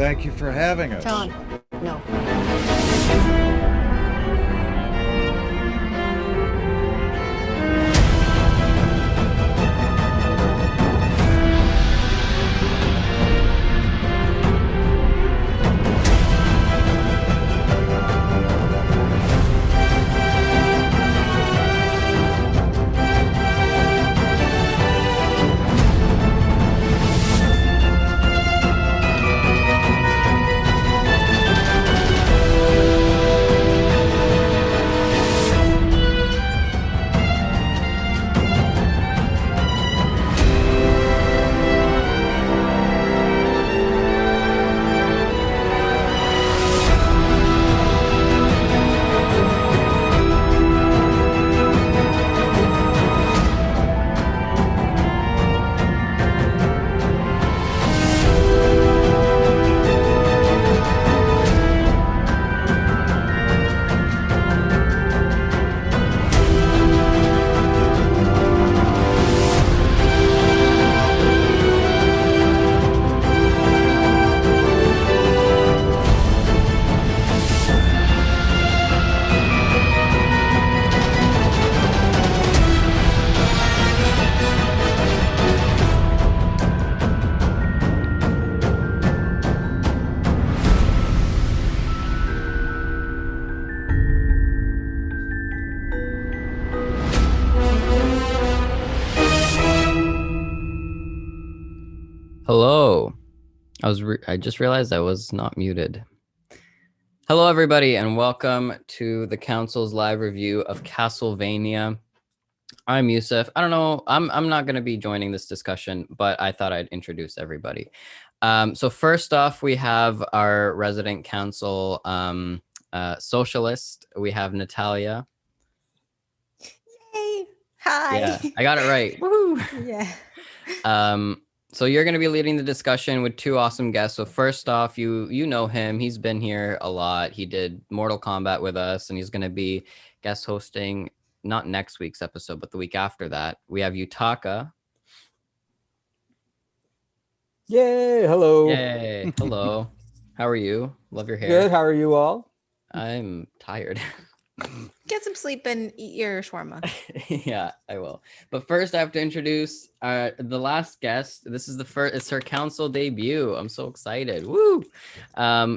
Thank you for having us. John, no. Hello. I just realized I was not muted. Hello, everybody, and welcome to the Council's live review of Castlevania. I'm Yusuf. I don't know. I'm not going to be joining this discussion, but I thought I'd introduce everybody. So first off, we have our resident council socialist. We have Natalia. Yay! Hi. Yeah, I got it right. Woo! Yeah. So you're going to be leading the discussion with two awesome guests. So first off, you know him. He's been here a lot. He did Mortal Kombat with us, and he's going to be guest hosting not next week's episode, but the week after that. We have Yutaka. Yay! Hello. Yay! Hello. How are you? Love your hair. Good. How are you all? I'm tired. Get some sleep and eat your shawarma. Yeah, I will. But first, I have to introduce the last guest. This is the first. It's her council debut. I'm so excited. Woo!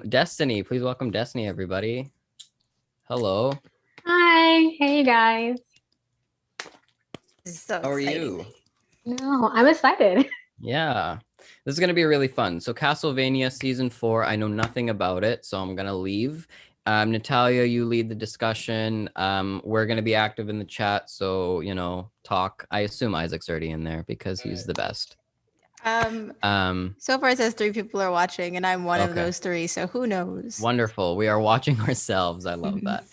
Destiny. Please welcome Destiny, everybody. Hello. Hi. Hey, guys. This is so How are exciting. you? No, I'm excited. Yeah. This is going to be really fun. So Castlevania Season 4, I know nothing about it, so I'm going to leave. Natalia, you lead the discussion. We're going to be active in the chat, so, talk. I assume Isaac's already in there because he's the best. So far it says 3 people are watching, and I'm one of those 3, so who knows? Wonderful. We are watching ourselves. I love that.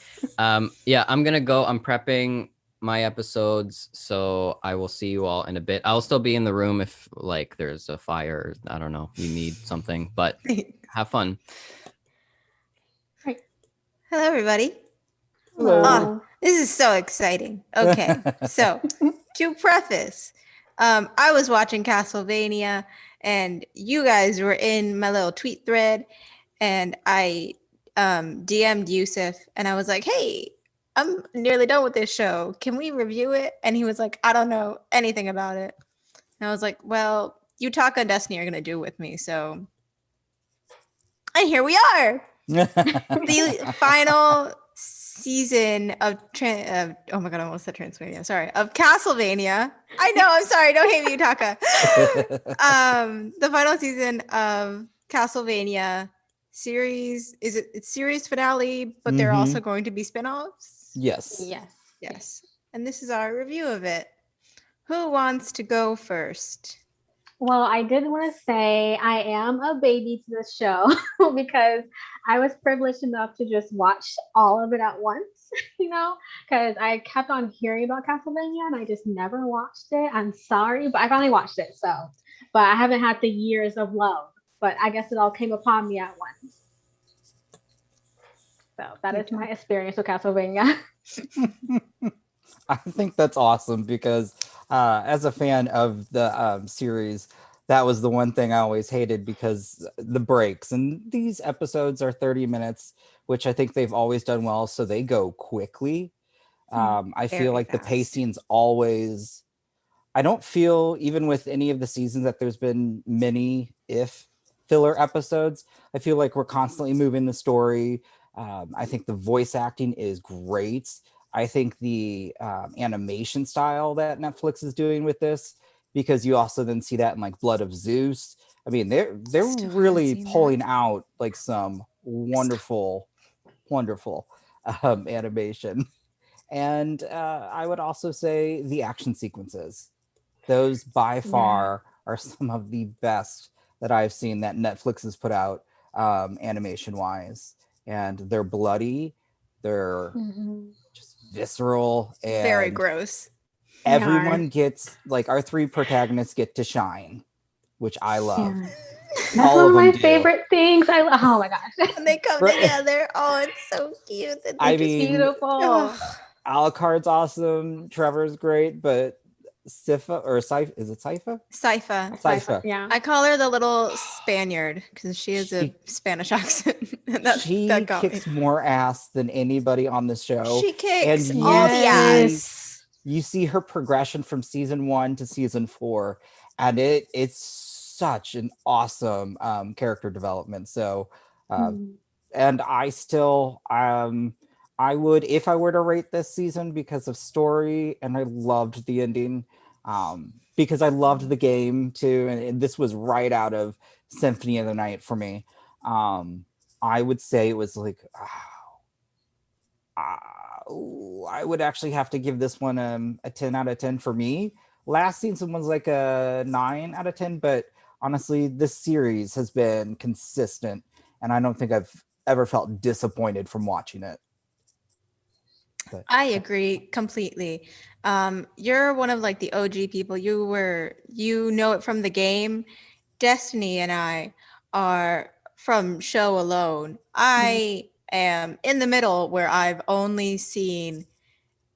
Yeah, I'm going to go. I'm prepping my episodes, so I will see you all in a bit. I'll still be in the room if, there's a fire. I don't know. You need something, but have fun. Hello, everybody. Hello. Oh, this is so exciting. Okay, so to preface, I was watching Castlevania, and you guys were in my little tweet thread, and I DM'd Yusuf, and I was like, hey, I'm nearly done with this show. Can we review it? And he was like, I don't know anything about it. And I was like, well, Yutaka and Destiny are going to do it with me, so... And here we are. The final season of oh my god, I almost said Transylvania. Sorry, of Castlevania. I know. I'm sorry. Don't hate me, Yutaka. The final season of Castlevania series. It's series finale, but there are also going to be spinoffs. Yes. Yes. And this is our review of it. Who wants to go first? Well, I did want to say I am a baby to this show because I was privileged enough to just watch all of it at once, because I kept on hearing about Castlevania and I just never watched it. I'm sorry, but I finally watched it. But I haven't had the years of love, but I guess it all came upon me at once. So that is my experience with Castlevania. I think that's awesome because as a fan of the series, that was the one thing I always hated, because the breaks, and these episodes are 30 minutes, which I think they've always done well, so they go quickly. I feel Very like the fast. pacing's always, I don't feel, even with any of the seasons, that there's been many, if filler episodes. I feel like we're constantly moving the story. I think the voice acting is great. I think the animation style that Netflix is doing with this, because you also then see that in like Blood of Zeus. I mean, they're Still haven't really seen that. pulling out like some wonderful, wonderful animation. And I would also say the action sequences. Those by far are some of the best that I've seen that Netflix has put out, animation wise. And they're bloody, they're Mm-hmm. just visceral, Very and gross. everyone gets, like, our three protagonists get to shine, which I love. Yeah. That's All one of of them my do. favorite things. Oh my gosh. When they come Right. together, oh, it's so cute. And I they just mean, Beautiful. oh, Alucard's awesome, Trevor's great, but Sypha, or Sypha, is it Sypha? Sypha. Sypha. Yeah. I call her the little Spaniard because she has a She- Spanish accent. She that got me. kicks more ass than anybody on this show. She kicks And all the Yes. ass. you see her progression from season 1 to season 4, and it's such an awesome character development. So Mm. and I still I would, if I were to rate this season, because of story, and I loved the ending, because I loved the game too, and this was right out of Symphony of the Night for me. I would say it was like, I would actually have to give this one a 10 out of 10 for me. Last season was like a 9 out of 10, but honestly, this series has been consistent, and I don't think I've ever felt disappointed from watching it. But I agree completely. You're one of like the OG people. You know it from the game. Destiny and I are from show alone. I am in the middle where I've only seen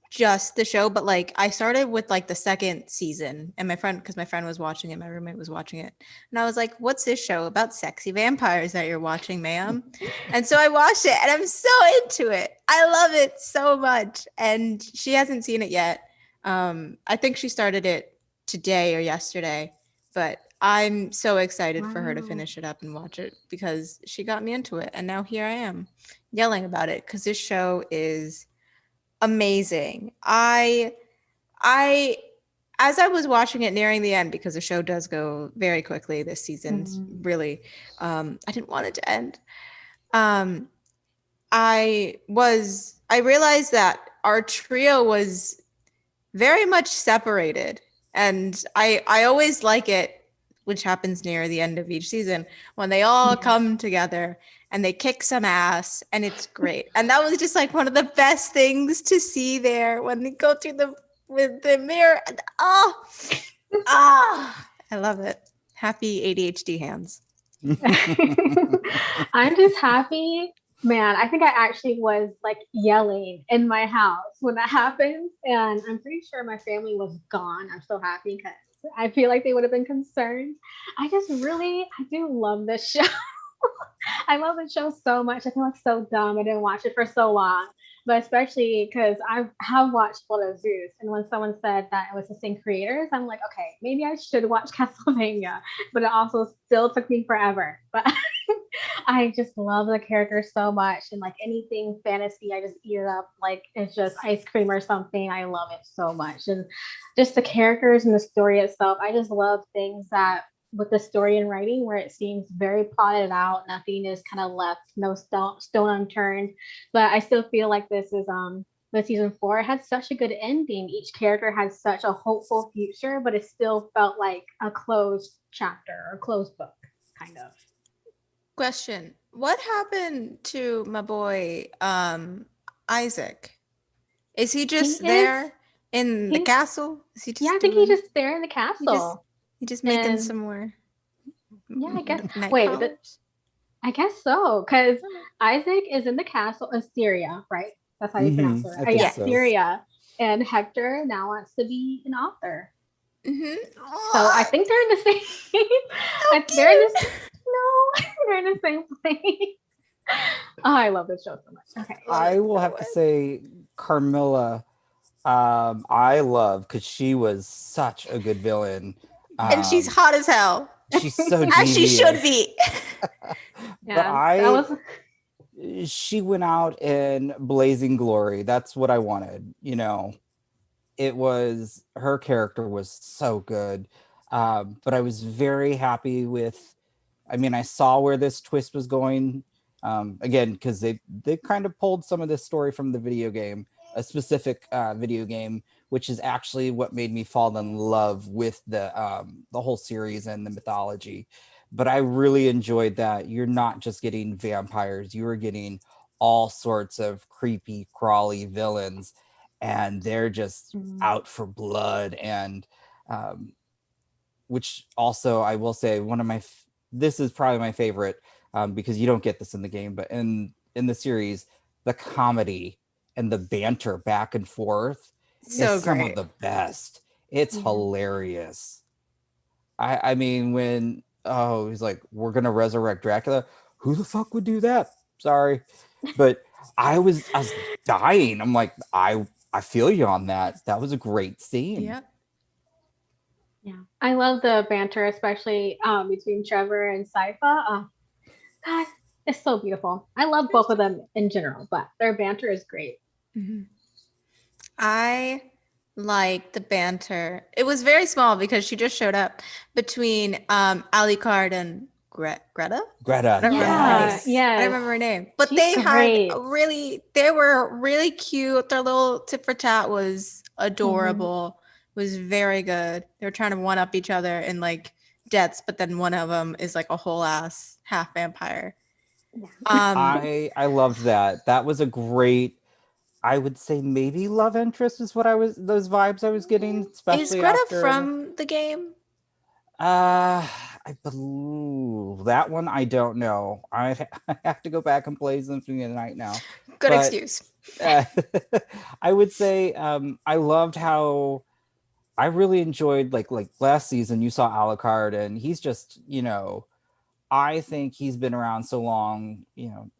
just the show, but like I started with like the second season, and because my friend was watching it, my roommate was watching it, and I was like, "What's this show about sexy vampires that you're watching, ma'am?" And so I watched it, and I'm so into it. I love it so much, and she hasn't seen it yet. I think she started it today or yesterday, but I'm so excited for her to Wow. finish it up and watch it because she got me into it, and now here I am yelling about it because this show is amazing. I as I was watching it nearing the end, because the show does go very quickly this season, really, I didn't want it to end. I realized that our trio was very much separated, and I always like it, which happens near the end of each season, when they all come together and they kick some ass, and it's great. And that was just like one of the best things to see there when they go through with the mirror. And, I love it. Happy ADHD hands. I'm just happy, man. I think I actually was like yelling in my house when that happened, and I'm pretty sure my family was gone. I'm so happy because I feel like they would have been concerned. I do love this show. I love the show so much. I feel like so dumb. I didn't watch it for so long, but especially because I have watched Blood of Zeus, and when someone said that it was the same creators, I'm like, okay, maybe I should watch Castlevania, but it also still took me forever. But I just love the characters so much, and like anything fantasy, I just eat it up like it's just ice cream or something. I love it so much, and just the characters and the story itself. I just love things that with the story and writing where it seems very plotted out, nothing is kind of left, no stone unturned. But I still feel like this is the season 4 had such a good ending. Each character had such a hopeful future, but it still felt like a closed chapter or closed book, kind of. Question: what happened to my boy Isaac? Is he just there in the castle? Is he just I think he's just there in the castle. He just making And- some more. Yeah, I guess. night Wait, crawlers? I guess so, because Isaac is in the castle of Syria, right? That's how you pronounce it. I Right? think Yeah, so. Syria. And Hector now wants to be an author. Mhm. So I think they're in the same. They're in this. No, they're in the same place. Oh, I love this show so much. Okay. I will have to say Carmilla, I love because she was such a good villain. And she's hot as hell. She's so As she should devious. be. But she went out in blazing glory. That's what I wanted. It was, her character was so good. But I was very happy with, I saw where this twist was going. Again, because they kind of pulled some of this story from the video game, a specific video game, which is actually what made me fall in love with the whole series and the mythology. But I really enjoyed that you're not just getting vampires, you were getting all sorts of creepy, crawly villains, and they're just out for blood. And which also, I will say, this is probably my favorite, because you don't get this in the game, but in the series, the comedy and the banter back and forth is some of the best. It's hilarious. I mean, when he's like, we're gonna resurrect Dracula, who the fuck would do that? Sorry, but I was dying. I'm like, I feel you on that. That was a great scene. Yeah. Yeah, I love the banter, especially between Trevor and Sypha. God, it's so beautiful. I love both of them in general, but their banter is great. Mm-hmm. I like the banter. It was very small because she just showed up between Alucard and Greta. Greta, I don't remember her name. But She's great. They were really cute. Their little tit for tat was adorable. Was very good. They were trying to one up each other in like deaths, but then one of them is like a whole ass half vampire. I loved that. That was a great, I would say maybe love interest is what those vibes I was getting, especially is Greta after from the game? I believe that one. I don't know. I have to go back and play Symphony of the Night now. Good excuse. I would say I loved how I really enjoyed like last season. You saw Alucard, and he's just I think he's been around so long.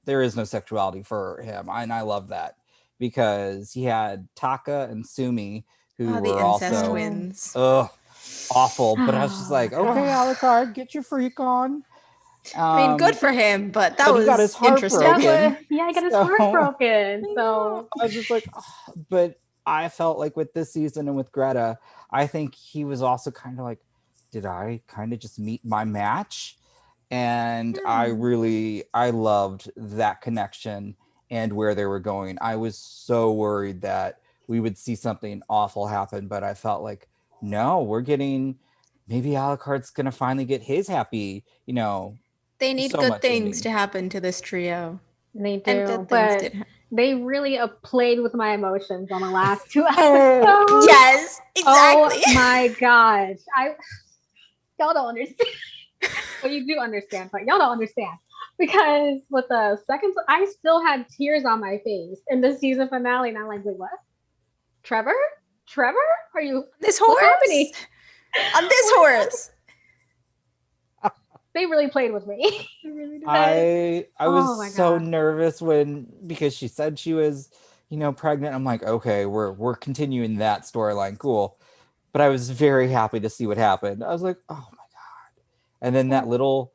There is no sexuality for him, and I love that because he had Taka and Sumi, who were the incest also twins. Awful. But I was just like, okay, Alucard, get your freak on. I mean, good for him, but that was he got his heart broken. He got his heart broken. So I was just like, but I felt like with this season and with Greta, I think he was also kind of like, did I kind of just meet my match? And I loved that connection and where they were going. I was so worried that we would see something awful happen, but I felt like, no, we're getting, maybe Alucard's going to finally get his happy, They need good things to happen to this trio. They do, but they really played with my emotions on the last 2 episodes. Yes, exactly. Oh my gosh. Y'all don't understand. Well, you do understand, but y'all don't understand. Because with the second, I still had tears on my face in the season finale, and I'm like, wait, what? Trevor? Are you this horse? What's happening? On this horse. They really played with me. I was so nervous because she said she was, pregnant. I'm like, okay, we're continuing that storyline. Cool. But I was very happy to see what happened. I was like, oh my God. And then that little,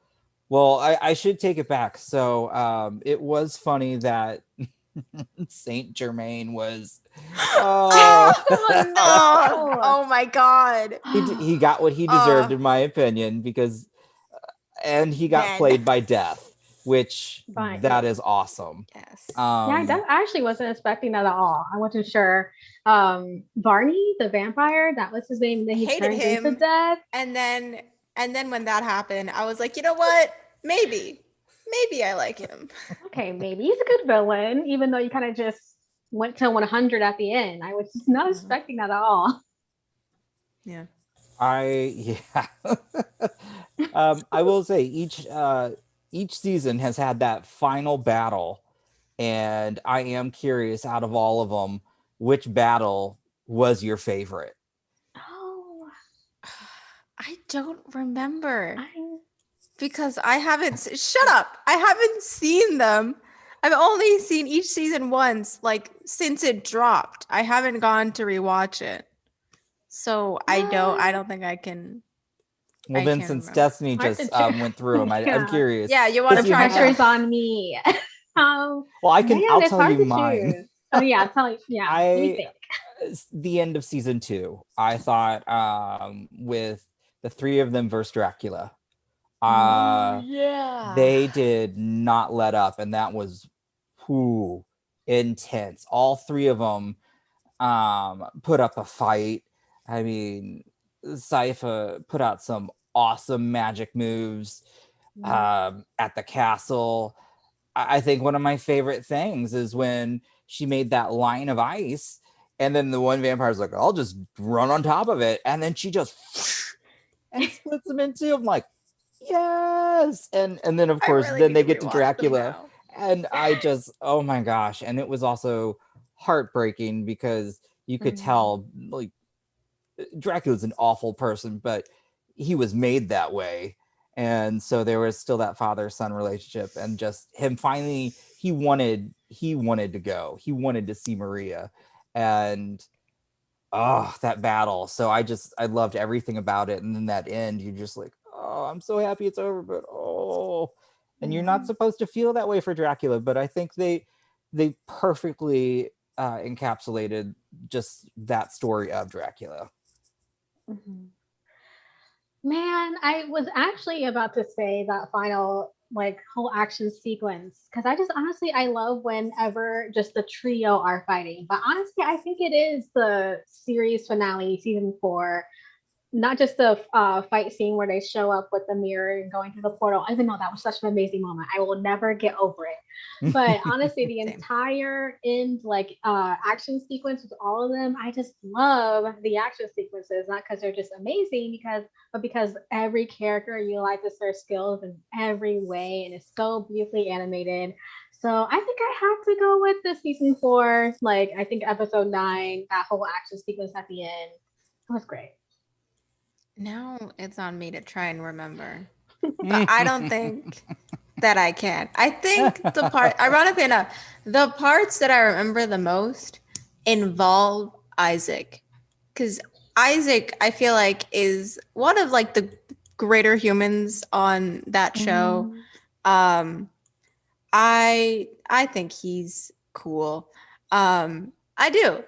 I should take it back. So it was funny that Saint Germain was no. Oh my God. He got what he deserved, in my opinion, because and he got played by Death, which that is awesome. Yes. I actually wasn't expecting that at all. I wasn't sure. Barney, the vampire, that was his name. Then he turned into Death. And then when that happened, I was like, you know what? Maybe I like him. Okay, maybe he's a good villain, even though you kind of just went to 100 at the end. I was just not expecting that at all. Yeah. I will say each season has had that final battle, and I am curious, out of all of them, which battle was your favorite? I don't remember I because I haven't. Shut up! I haven't seen them. I've only seen each season once, like since it dropped. I haven't gone to rewatch it, so I don't think I can. Well, I then, can't since remember. Destiny hard to just check. went through them, I'm Yeah. curious. Yeah, you want Because to The try pressure's now? on me. Well, I'll Man, it's tell hard you to mine. choose. Oh yeah, tell you. Yeah, let me I think. the end of season 2. I thought with the three of them versus Dracula, Yeah. they did not let up, and that was intense. All three of them put up a fight. I mean, Sypha put out some awesome magic moves at the castle. I think one of my favorite things is when she made that line of ice, and then the one vampire's like, I'll just run on top of it, and then she just and splits them in two. I'm like, yes. And then of I course really then need they to get to rewatch them Dracula, now. and I just, oh my gosh. And it was also heartbreaking because you could tell, like, Dracula's an awful person, but he was made that way. And so there was still that father-son relationship, and just him finally, he wanted to go. He wanted to see Maria. And that battle. So I loved everything about it. And then that end, you're just like, oh, I'm so happy it's over, but and you're not supposed to feel that way for Dracula, but I think they perfectly encapsulated just that story of Dracula. Mhm. Man, I was actually about to say that final like whole action sequence because I just honestly I love whenever just the trio are fighting. But honestly, I think it is the series finale, season 4, not just the fight scene where they show up with the mirror and going through the portal. Even though that was such an amazing moment, I will never get over it. But honestly, the Same. entire end like action sequence with all of them, I just love the action sequences. Not because they're just amazing, but because every character utilizes their skills in every way, and it's so beautifully animated. So I think I have to go with the season 4. Like I think episode 9, that whole action sequence at the end, it was great. Now it's on me to try and remember. But I don't think that I can. I think ironically enough, the parts that I remember the most involve Isaac. Because Isaac, I feel like, is one of like the greater humans on that show. Um, I think he's cool. I do.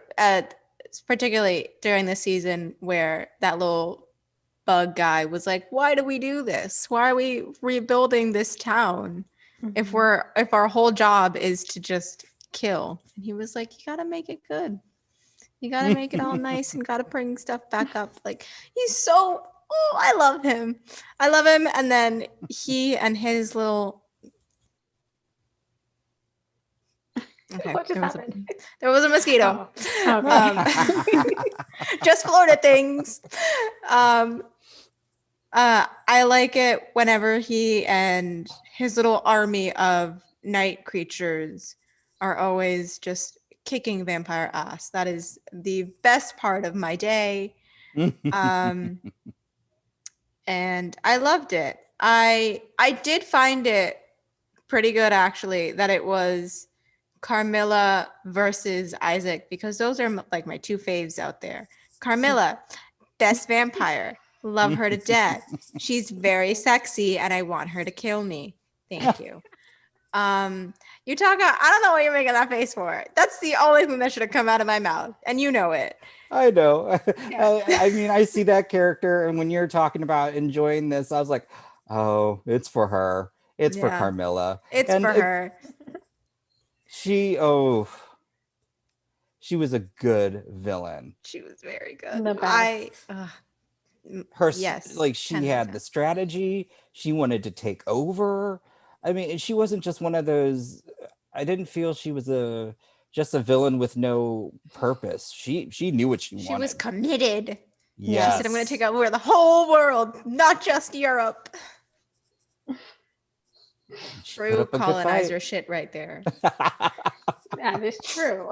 Particularly during the season where that little bug guy was like, why do we do this? Why are we rebuilding this town if our whole job is to just kill? And he was like, you gotta make it good. You gotta make it all nice and gotta bring stuff back up. Like he's so I love him. I love him. And then he and his little okay. What just happened? There was a mosquito. Oh, okay. Just Florida things. I like it whenever he and his little army of night creatures are always just kicking vampire ass. That is the best part of my day. And I loved it. I did find it pretty good actually that it was Carmilla versus Isaac because those are like my two faves out there. Carmilla, best vampire. Love her to death. She's very sexy and I want her to kill me. Thank you. Yutaka, I don't know what you're making that face for. That's the only thing that should have come out of my mouth. And you know it. I know. Yeah. I mean, I see that character, and when you're talking about enjoying this, I was like, oh, it's for her. It's for Yeah. Carmilla. It's And for her. she was a good villain. She was very good. The best. Yes. Like she 10 had the strategy. She wanted to take over. I mean, she wasn't just one of those. I didn't feel she was just a villain with no purpose. She knew what she wanted. She was committed. Yes. She said, I'm going to take over the whole world, not just Europe. True colonizer shit right there. That is true.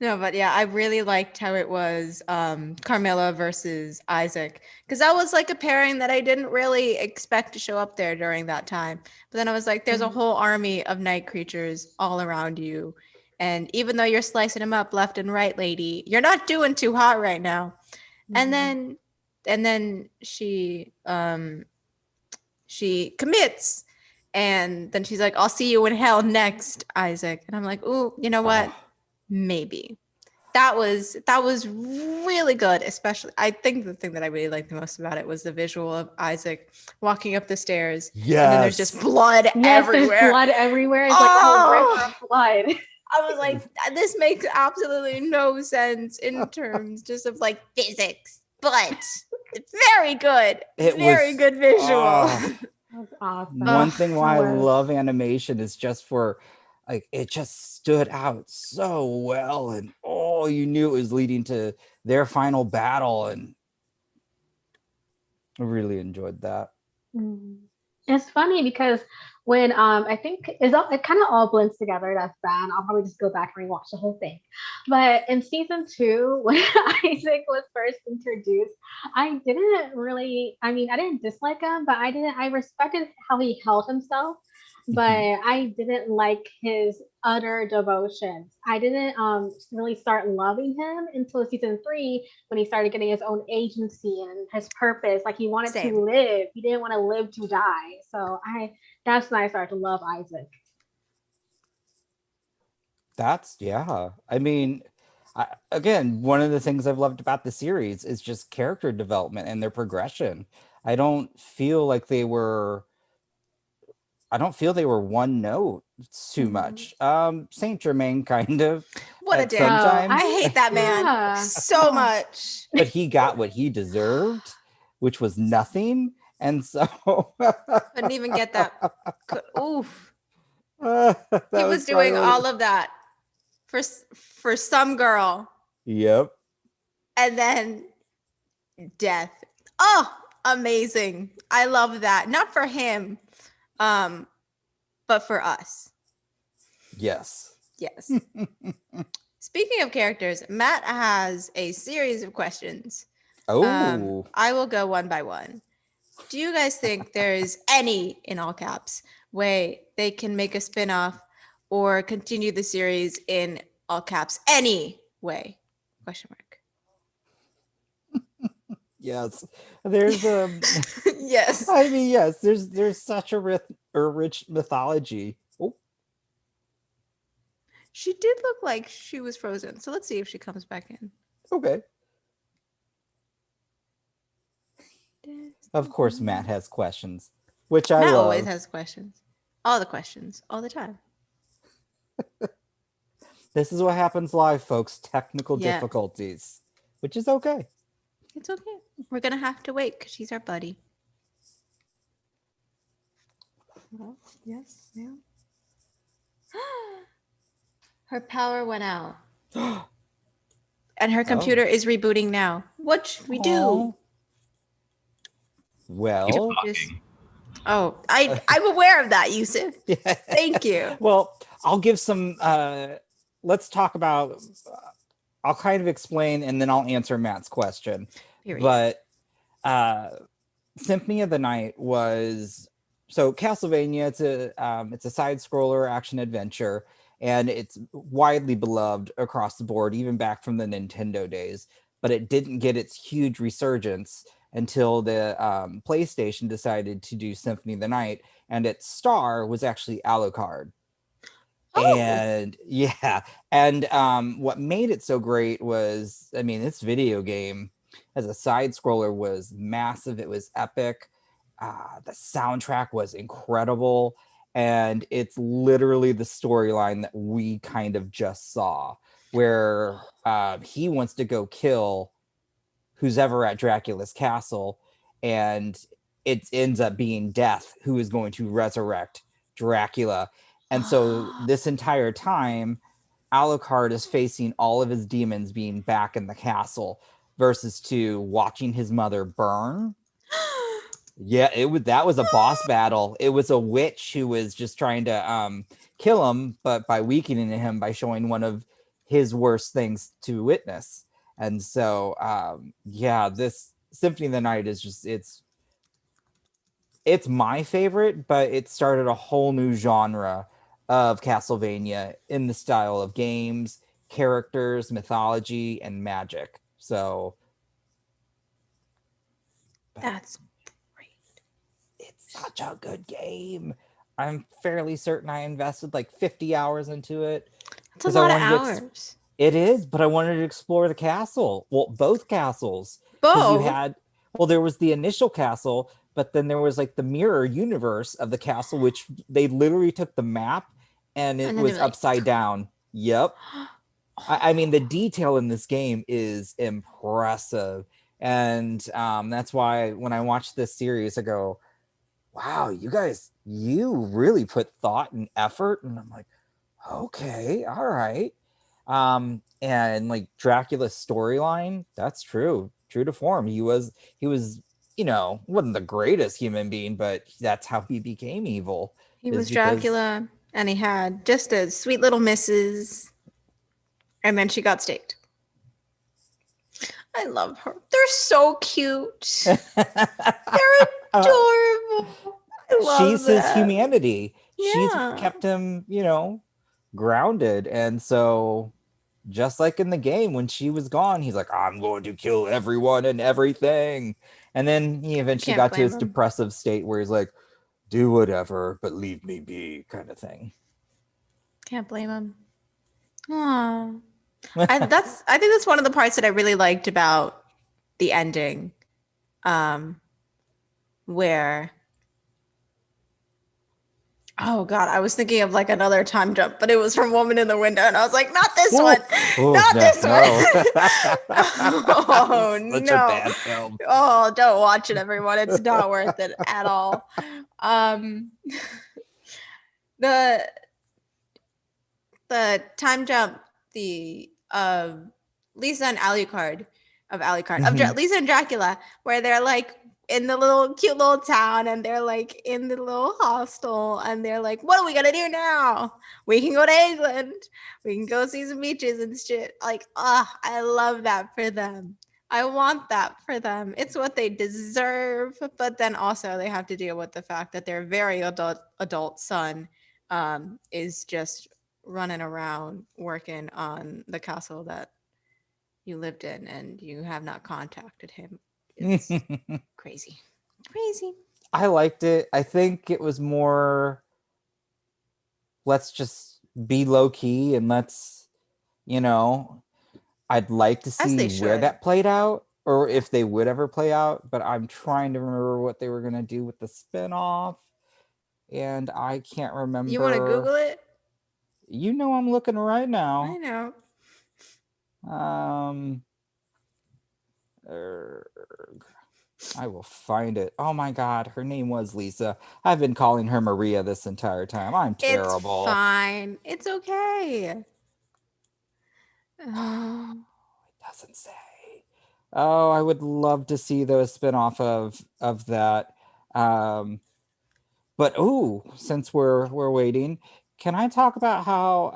No, but yeah, I really liked how it was Carmilla versus Isaac, because that was like a pairing that I didn't really expect to show up there during that time. But then I was like, there's a whole army of night creatures all around you. And even though you're slicing them up left and right, lady, you're not doing too hot right now. And then she commits, and then she's like, I'll see you in hell next, Isaac. And I'm like, ooh, you know what? Oh, Maybe. That was really good. Especially, I think the thing that I really liked the most about it was the visual of Isaac walking up the stairs, and then there's just yes. blood Yes, everywhere. there's blood everywhere. It's like a whole river Oh! of blood. I was like, this makes absolutely no sense in terms just of like physics, but it's very good. It Very was- good visual. oh. That's awesome. One thing why I That was- love animation is just for like it just stood out so well, and oh, you knew it was leading to their final battle, and I really enjoyed that. Mm. It's funny because when I think it kind of all blends together. That's bad. I'll probably just go back and rewatch the whole thing. But in season 2, when Isaac was first introduced, I didn't really. I mean, I didn't dislike him, but I respected how he held himself. But I didn't like his utter devotion. I didn't really start loving him until season 3 when he started getting his own agency and his purpose. Like he wanted Same. to live. He didn't want to live to die. So that's when I started to love Isaac. That's yeah. I mean, again, one of the things I've loved about the series is just character development and their progression. I don't feel like they were. I don't feel they were one note too much. Saint Germain kind of. What a at dick. sometimes. I hate that man Yeah. so much. But he got what he deserved, which was nothing. And so Couldn't even get that. Oof. that He was doing finally- all of that for some girl, Yep. and then death. Oh, amazing. I love that. Not for him, but for us. Yes. Yes. Speaking of characters, Matt has a series of questions. Oh. I will go one by one. Do you guys think there is any, in all caps, way they can make a spin-off or continue the series in all caps? Any way? Question mark. Yes. There's Yes. I mean, yes, there's such a rich mythology. Oh, She did look like she was frozen. So let's see if she comes back in. okay. Of course, Matt has questions, which I Matt love. always has questions. All the questions. All the time. This is what happens live, folks. Technical Yeah. difficulties, which is okay. It's okay. We're going to have to wait because she's our buddy. Well, yes, ma'am. Her power went out. And her computer is rebooting now. What should we do? Oh. Well, I'm aware of that, Yusuf. Thank you. well, I'll give some. Let's talk about. I'll kind of explain, and then I'll answer Matt's question. Period. But Symphony of the Night was so Castlevania. It's a side scroller action adventure, and it's widely beloved across the board, even back from the Nintendo days. But it didn't get its huge resurgence until the PlayStation decided to do Symphony of the Night, and its star was actually Alucard. Oh. And yeah, and what made it so great was, I mean, this video game as a side scroller was massive. It was epic. The soundtrack was incredible, and it's literally the storyline that we kind of just saw, where he wants to go kill who's ever at Dracula's castle, and it ends up being Death who is going to resurrect Dracula. And so this entire time, Alucard is facing all of his demons being back in the castle versus to watching his mother burn. Yeah, that was a boss battle. It was a witch who was just trying to kill him, but by weakening him by showing one of his worst things to witness. And so this Symphony of the Night is just it's my favorite, but it started a whole new genre of Castlevania in the style of games, characters, mythology, and magic. So That's great. it's such a good game. I'm fairly certain I invested like 50 hours into it. That's a 'cause I lot of wanted to hours. It is, but I wanted to explore the castle. Well, both castles. Because Both. there was the initial castle, but then there was like the mirror universe of the castle, which they literally took the map and it And then they was were like, upside down. Yep. I mean, the detail in this game is impressive. And that's why when I watched this series, I go, wow, you guys, you really put thought and effort. And I'm like, okay, all right. And like Dracula's storyline, that's true to form. He was wasn't the greatest human being, but that's how he became evil, he is was because Dracula, and he had just a sweet little missus, and then she got staked. I love her. They're so cute. They're adorable. I love she's his them. humanity. She's Yeah. what kept him, grounded. And so just like in the game, when she was gone, he's like, I'm going to kill everyone and everything. And then he eventually Can't got to blame his him. depressive state where he's like, do whatever, but leave me be, kind of thing. Can't blame him. Aww. I think that's one of the parts that I really liked about the ending, where, oh God, I was thinking of like another time jump, but it was from Woman in the Window, and I was like, not this one, not this one. Oh Such no! a bad film. Oh, don't watch it, everyone. It's not worth it at all. The time jump, the Lisa and Alucard of Lisa and Dracula, where they're like in the little cute little town, and they're like in the little hostel, and they're like, what are we gonna do now? We can go to England, we can go see some beaches and shit. Like, I love that for them. I want that for them. It's what they deserve. But then also they have to deal with the fact that their very adult son is just running around working on the castle that you lived in, and you have not contacted him. It's crazy. I liked it. I think it was more, let's just be low key and let's, I'd like to As they see where should. that played out, or if they would ever play out, but I'm trying to remember what they were going to do with the spinoff, and I can't remember. You want to Google it? I'm looking right now. I know. I will find it. Oh my God, her name was Lisa. I've been calling her Maria this entire time. I'm terrible. It's fine. It's okay. It doesn't say. Oh, I would love to see those spinoff of that. But since we're waiting, can I talk about how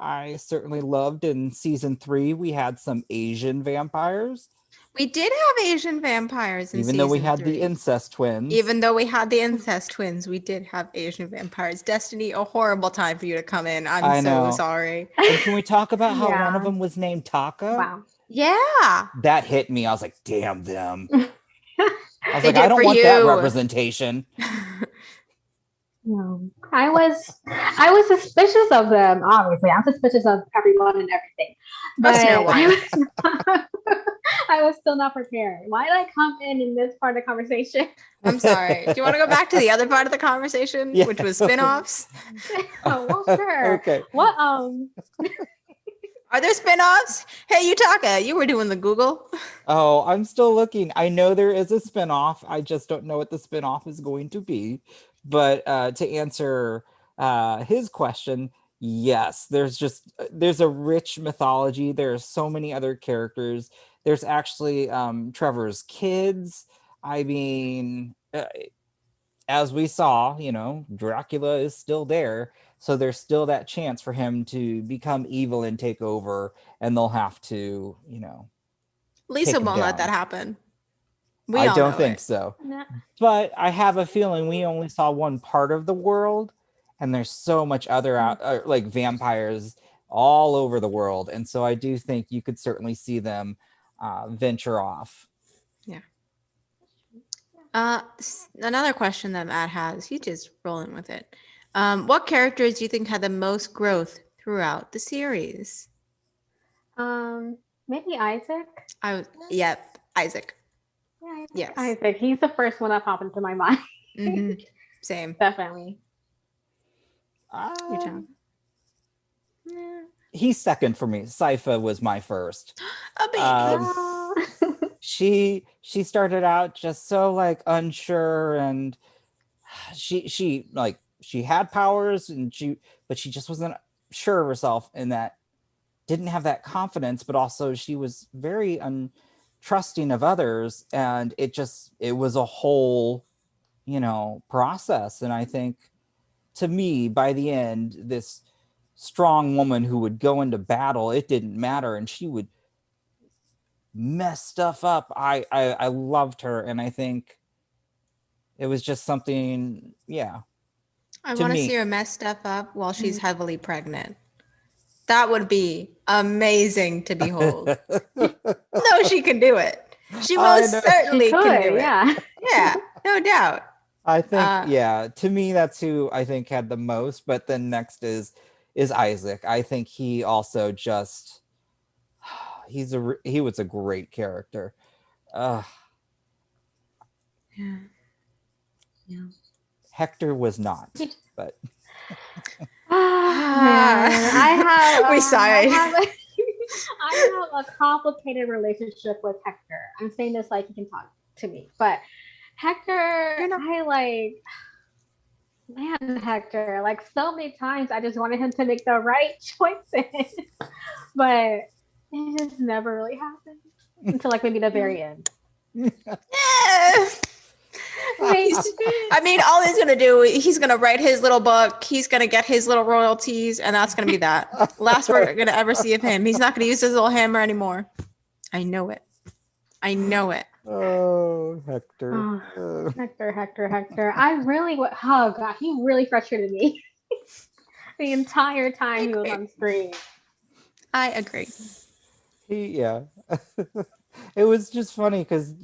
I certainly loved in season 3 we had some Asian vampires? We did have Asian vampires in Even though we had 3. the incest twins. Even though we had the incest twins, we did have Asian vampires. Destiny, a horrible time for you to come in. I know. So sorry. And can we talk about how Yeah. one of them was named Taka? Wow. Yeah. That hit me. I was like, damn them. I was They like, did I don't for want that you. representation. No, I was suspicious of them. Obviously, I'm suspicious of everyone and everything. But Snow White. I was still not prepared. Why did I come in this part of the conversation? I'm sorry. Do you want to go back to the other part of the conversation, Yeah. which was spinoffs? Oh, well, sure. Okay. What? Are there spinoffs? Hey, Yutaka, you were doing the Google. Oh, I'm still looking. I know there is a spinoff. I just don't know what the spinoff is going to be. But to answer his question, yes, there's a rich mythology. There are so many other characters. There's actually Trevor's kids. I mean, as we saw, Dracula is still there. So there's still that chance for him to become evil and take over, and they'll have to, Lisa take him won't let down. that happen. We I all don't know think it. so. No. But I have a feeling we only saw one part of the world, and there's so much other like vampires all over the world. And so I do think you could certainly see them venture off. Yeah. Another question that Matt has, he's just rolling with it. What characters do you think had the most growth throughout the series? Maybe Isaac. Yep, Isaac. Yeah, Yes. Isaac. He's the first one that popped into my mind. Mm-hmm. Same. Definitely. Your turn. He's second for me. Sypha was my first. A baby. She started out just so like unsure, and she had powers, but she just wasn't sure of herself, and that didn't have that confidence, but also she was very untrusting of others, and it was a whole process. And I think, to me, by the end, this strong woman who would go into battle, it didn't matter, and she would mess stuff up. I loved her, and I think it was just something, I to want to me. see her mess stuff up while she's heavily pregnant. That would be amazing to behold. No, she can do it. She most certainly can do it. Yeah. Yeah, no doubt. I think, to me, that's who I think had the most. But then next is Isaac. I think he also just he was a great character. Yeah. Hector was not, but We sighed. I have a complicated relationship with Hector. I'm saying this like he can talk to me, but Hector, Hector, like so many times I just wanted him to make the right choices, but it just never really happened until like maybe the very end. I mean, all he's gonna do, he's gonna write his little book, he's gonna get his little royalties, and that's gonna be that. Last we're gonna ever see of him. He's not gonna use his little hammer anymore. I know it. Oh, Hector. Hector. I really, oh God, he really frustrated me the entire time he was on screen. I agree. It was just funny because,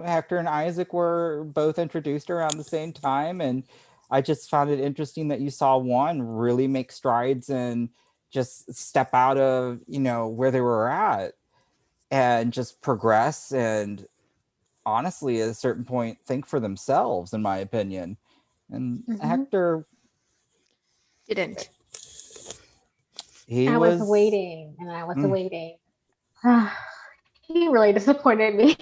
Hector and Isaac were both introduced around the same time. And I just found it interesting that you saw one really make strides and just step out of, where they were at and just progress. And honestly, at a certain point, think for themselves, in my opinion. And Hector didn't. I was waiting. He really disappointed me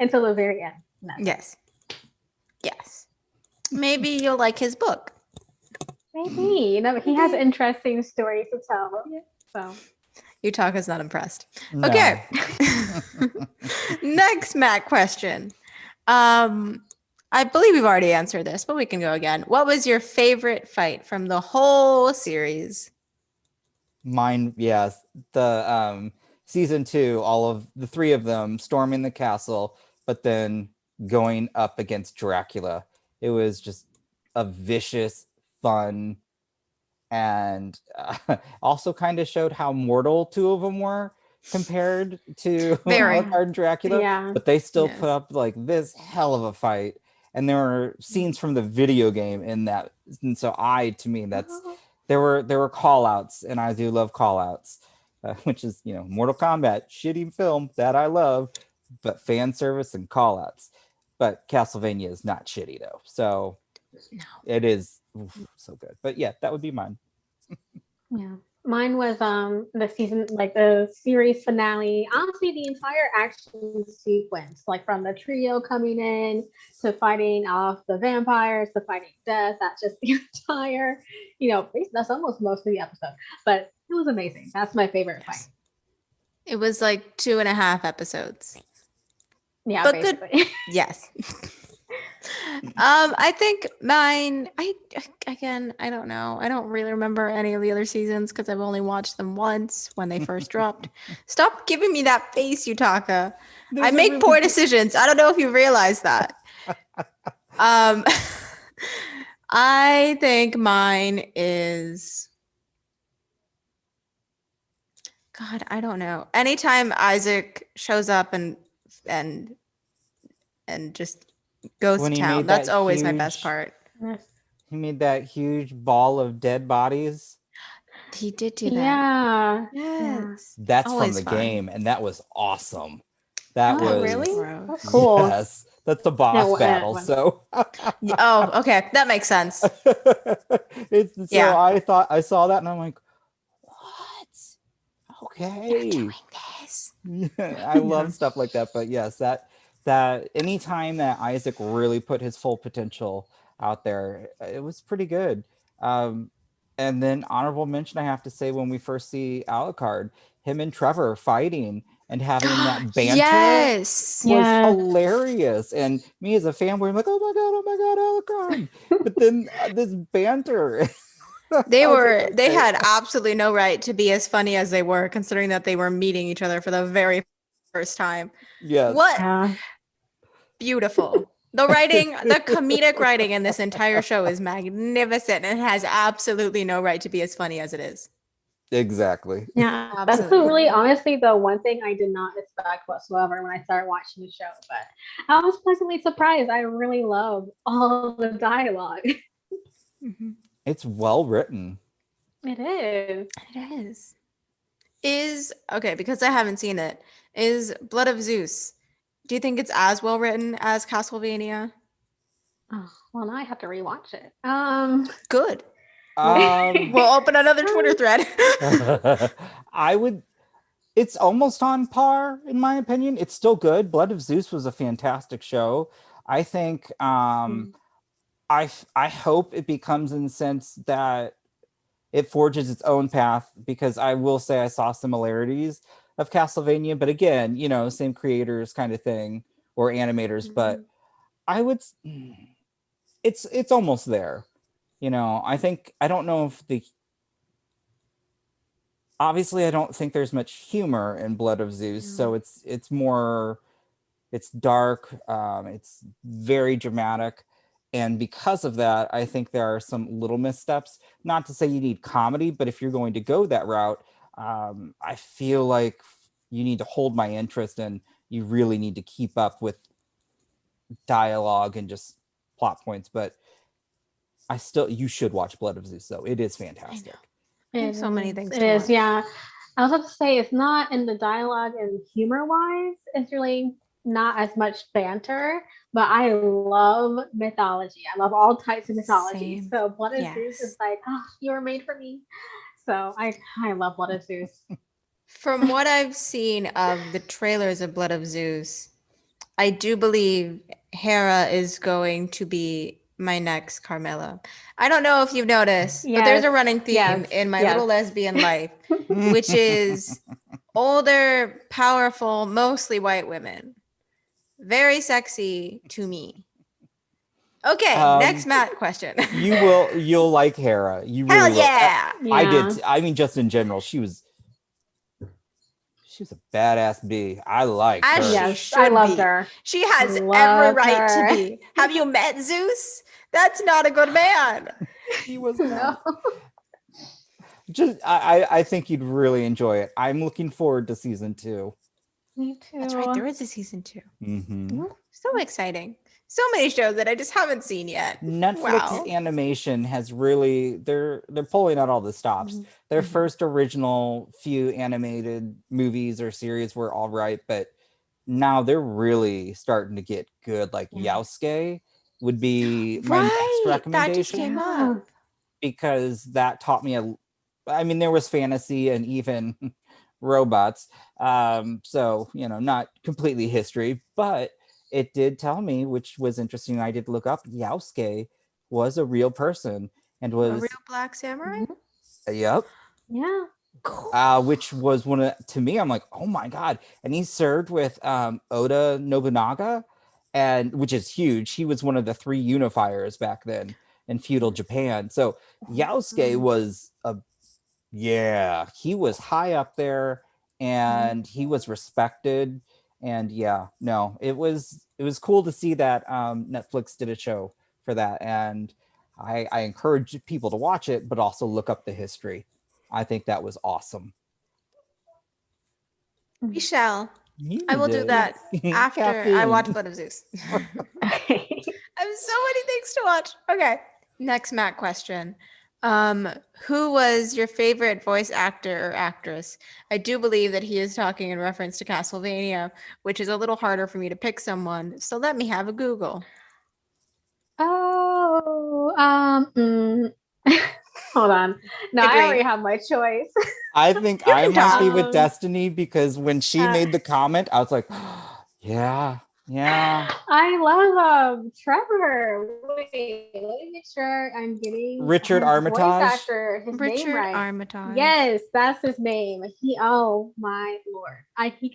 until the very end. No. Yes. Maybe you'll like his book. Maybe. He has interesting stories to tell. So Yutaka's not impressed. No. Okay. Next Matt question. I believe we've already answered this, but we can go again. What was your favorite fight from the whole series? Mine, yes. The season 2, all of the 3 of them storming the castle, but then going up against Dracula. It was just a vicious, fun, and also kind of showed how mortal 2 of them were compared to Alucard and Dracula. Yeah. But they still put up like this hell of a fight. And there were scenes from the video game in that. And so there were call outs, and I do love call outs, which is, Mortal Kombat, shitty film that I love, but fan service and call outs. But Castlevania is not shitty though. So it is so good. But yeah, that would be mine. Yeah. Mine was the season, like the series finale. Honestly, the entire action sequence, like from the trio coming in to fighting off the vampires to fighting death. That's just the entire, that's almost most of the episode. But it was amazing. That's my favorite fight. It was like 2.5 episodes. Yeah, but basically. Good. Yes. I think mine. I don't know. I don't really remember any of the other seasons because I've only watched them once when they first dropped. Stop giving me that face, Yutaka. I Those are make really poor good. decisions. I don't know if you realize that. Um, I think mine is. God, I don't know. Anytime Isaac shows up and and just goes When to he town, made that's that always my best huge, part. Yes. he made that huge ball of dead bodies. He did do that. Yeah. Yeah. Yes. That's from Always the fun. game, and that was awesome. That Oh, was really? Gross. That's cool. Yes, that's a boss battle. Well, So Oh, okay. That makes sense. it's so Yeah. I thought I saw that and I'm like, what? They're Okay. doing this. I love Yeah. stuff like that. But yes, that anytime that Isaac really put his full potential out there, it was pretty good. Um, and then honorable mention, I have to say, when we first see Alucard, him and Trevor fighting and having that banter Yes. was Yes. hilarious. And me as a fanboy, I'm like, oh my god, Alucard. But then this banter. They I was like, were they okay. had absolutely no right to be as funny as they were, considering that they were meeting each other for the very first time. Yes. What Yeah. beautiful. The writing, the comedic writing in this entire show is magnificent and has absolutely no right to be as funny as it is. Exactly. Yeah. That's Absolutely. really honestly the one thing I did not expect whatsoever when I started watching the show. But I was pleasantly surprised. I really love all the dialogue. Mhm. It's well written. It is. It is. Is okay, because I haven't seen it. Is Blood of Zeus? Do you think it's as well written as Castlevania? Oh, well, now I have to rewatch it. Good. Um, We'll open another Twitter thread. I would. It's almost on par, in my opinion. It's still good. Blood of Zeus was a fantastic show. I think. I hope it becomes in the sense that it forges its own path, because I will say I saw similarities of Castlevania, but again, same creators kind of thing, or animators. But I would. It's almost there. I don't know if the obviously I don't think there's much humor in Blood of Zeus, so it's more, it's dark, it's very dramatic, and because of that I think there are some little missteps. Not to say you need comedy, but if you're going to go that route, I feel like you need to hold my interest, and you really need to keep up with dialogue and just plot points. But you should watch Blood of Zeus, though. It is fantastic. I have so many things It to is, watch. yeah. I was about to say it's not in the dialogue and humor wise. It's really not as much banter, but I love mythology. I love all types of mythology. Same. So Blood of Zeus Yes. is like, oh, you were made for me. So I love Blood of Zeus. From what I've seen of the trailers of Blood of Zeus, I do believe Hera is going to be my next Carmela. I don't know if you've noticed, but there's a Yes, running theme yes, in my yes. little lesbian life, which is older, powerful, mostly white women. Very sexy to me. Okay, next Matt question. You'll like Hera. You really Hell will. yeah. I Yeah. did. I mean, just in general, she was a badass bee. I like As her. she Yes, should I loved be. her. She has every Loved right to her. be. Have you met Zeus? That's not a good man. He was No. not. Just I think you'd really enjoy it. I'm looking forward to season 2. Me too. That's right. There is a season 2. Mm-hmm. So exciting. So many shows that I just haven't seen yet. Netflix Wow. animation has really they're pulling out all the stops. Their first original few animated movies or series were all right, but now they're really starting to get good. Like Yausuke would be my next Right. That just recommendation, came up. because that taught me I mean, there was fantasy and even robots. So, not completely history, but it did tell me, which was interesting. I did look up Yausuke was a real person and A was, real black samurai? yep. Yeah. Cool. Which was to me, I'm like, oh my God. And he served with Oda Nobunaga. and which is huge. He was one of the 3 unifiers back then in feudal Japan. So Yasuke was he was high up there, and he was respected. And it was cool to see that Netflix did a show for that, and I encourage people to watch it, but also look up the history. I think that was awesome. We shall. You I will do did. that after I Caffeine. watch Blood of Zeus. Okay. I have so many things to watch. Okay. Next Matt question. Who was your favorite voice actor or actress? I do believe that he is talking in reference to Castlevania, which is a little harder for me to pick someone. So let me have a Google. Oh, hold on. No, Agree. I already have my choice. I think You I can might be talk. with Destiny, because when she made the comment, I was like, yeah. I love Trevor. Wait, let me make sure I'm getting Richard his voice Armitage? actor, his name Richard right. Armitage. Yes, that's his name. Oh my lord! He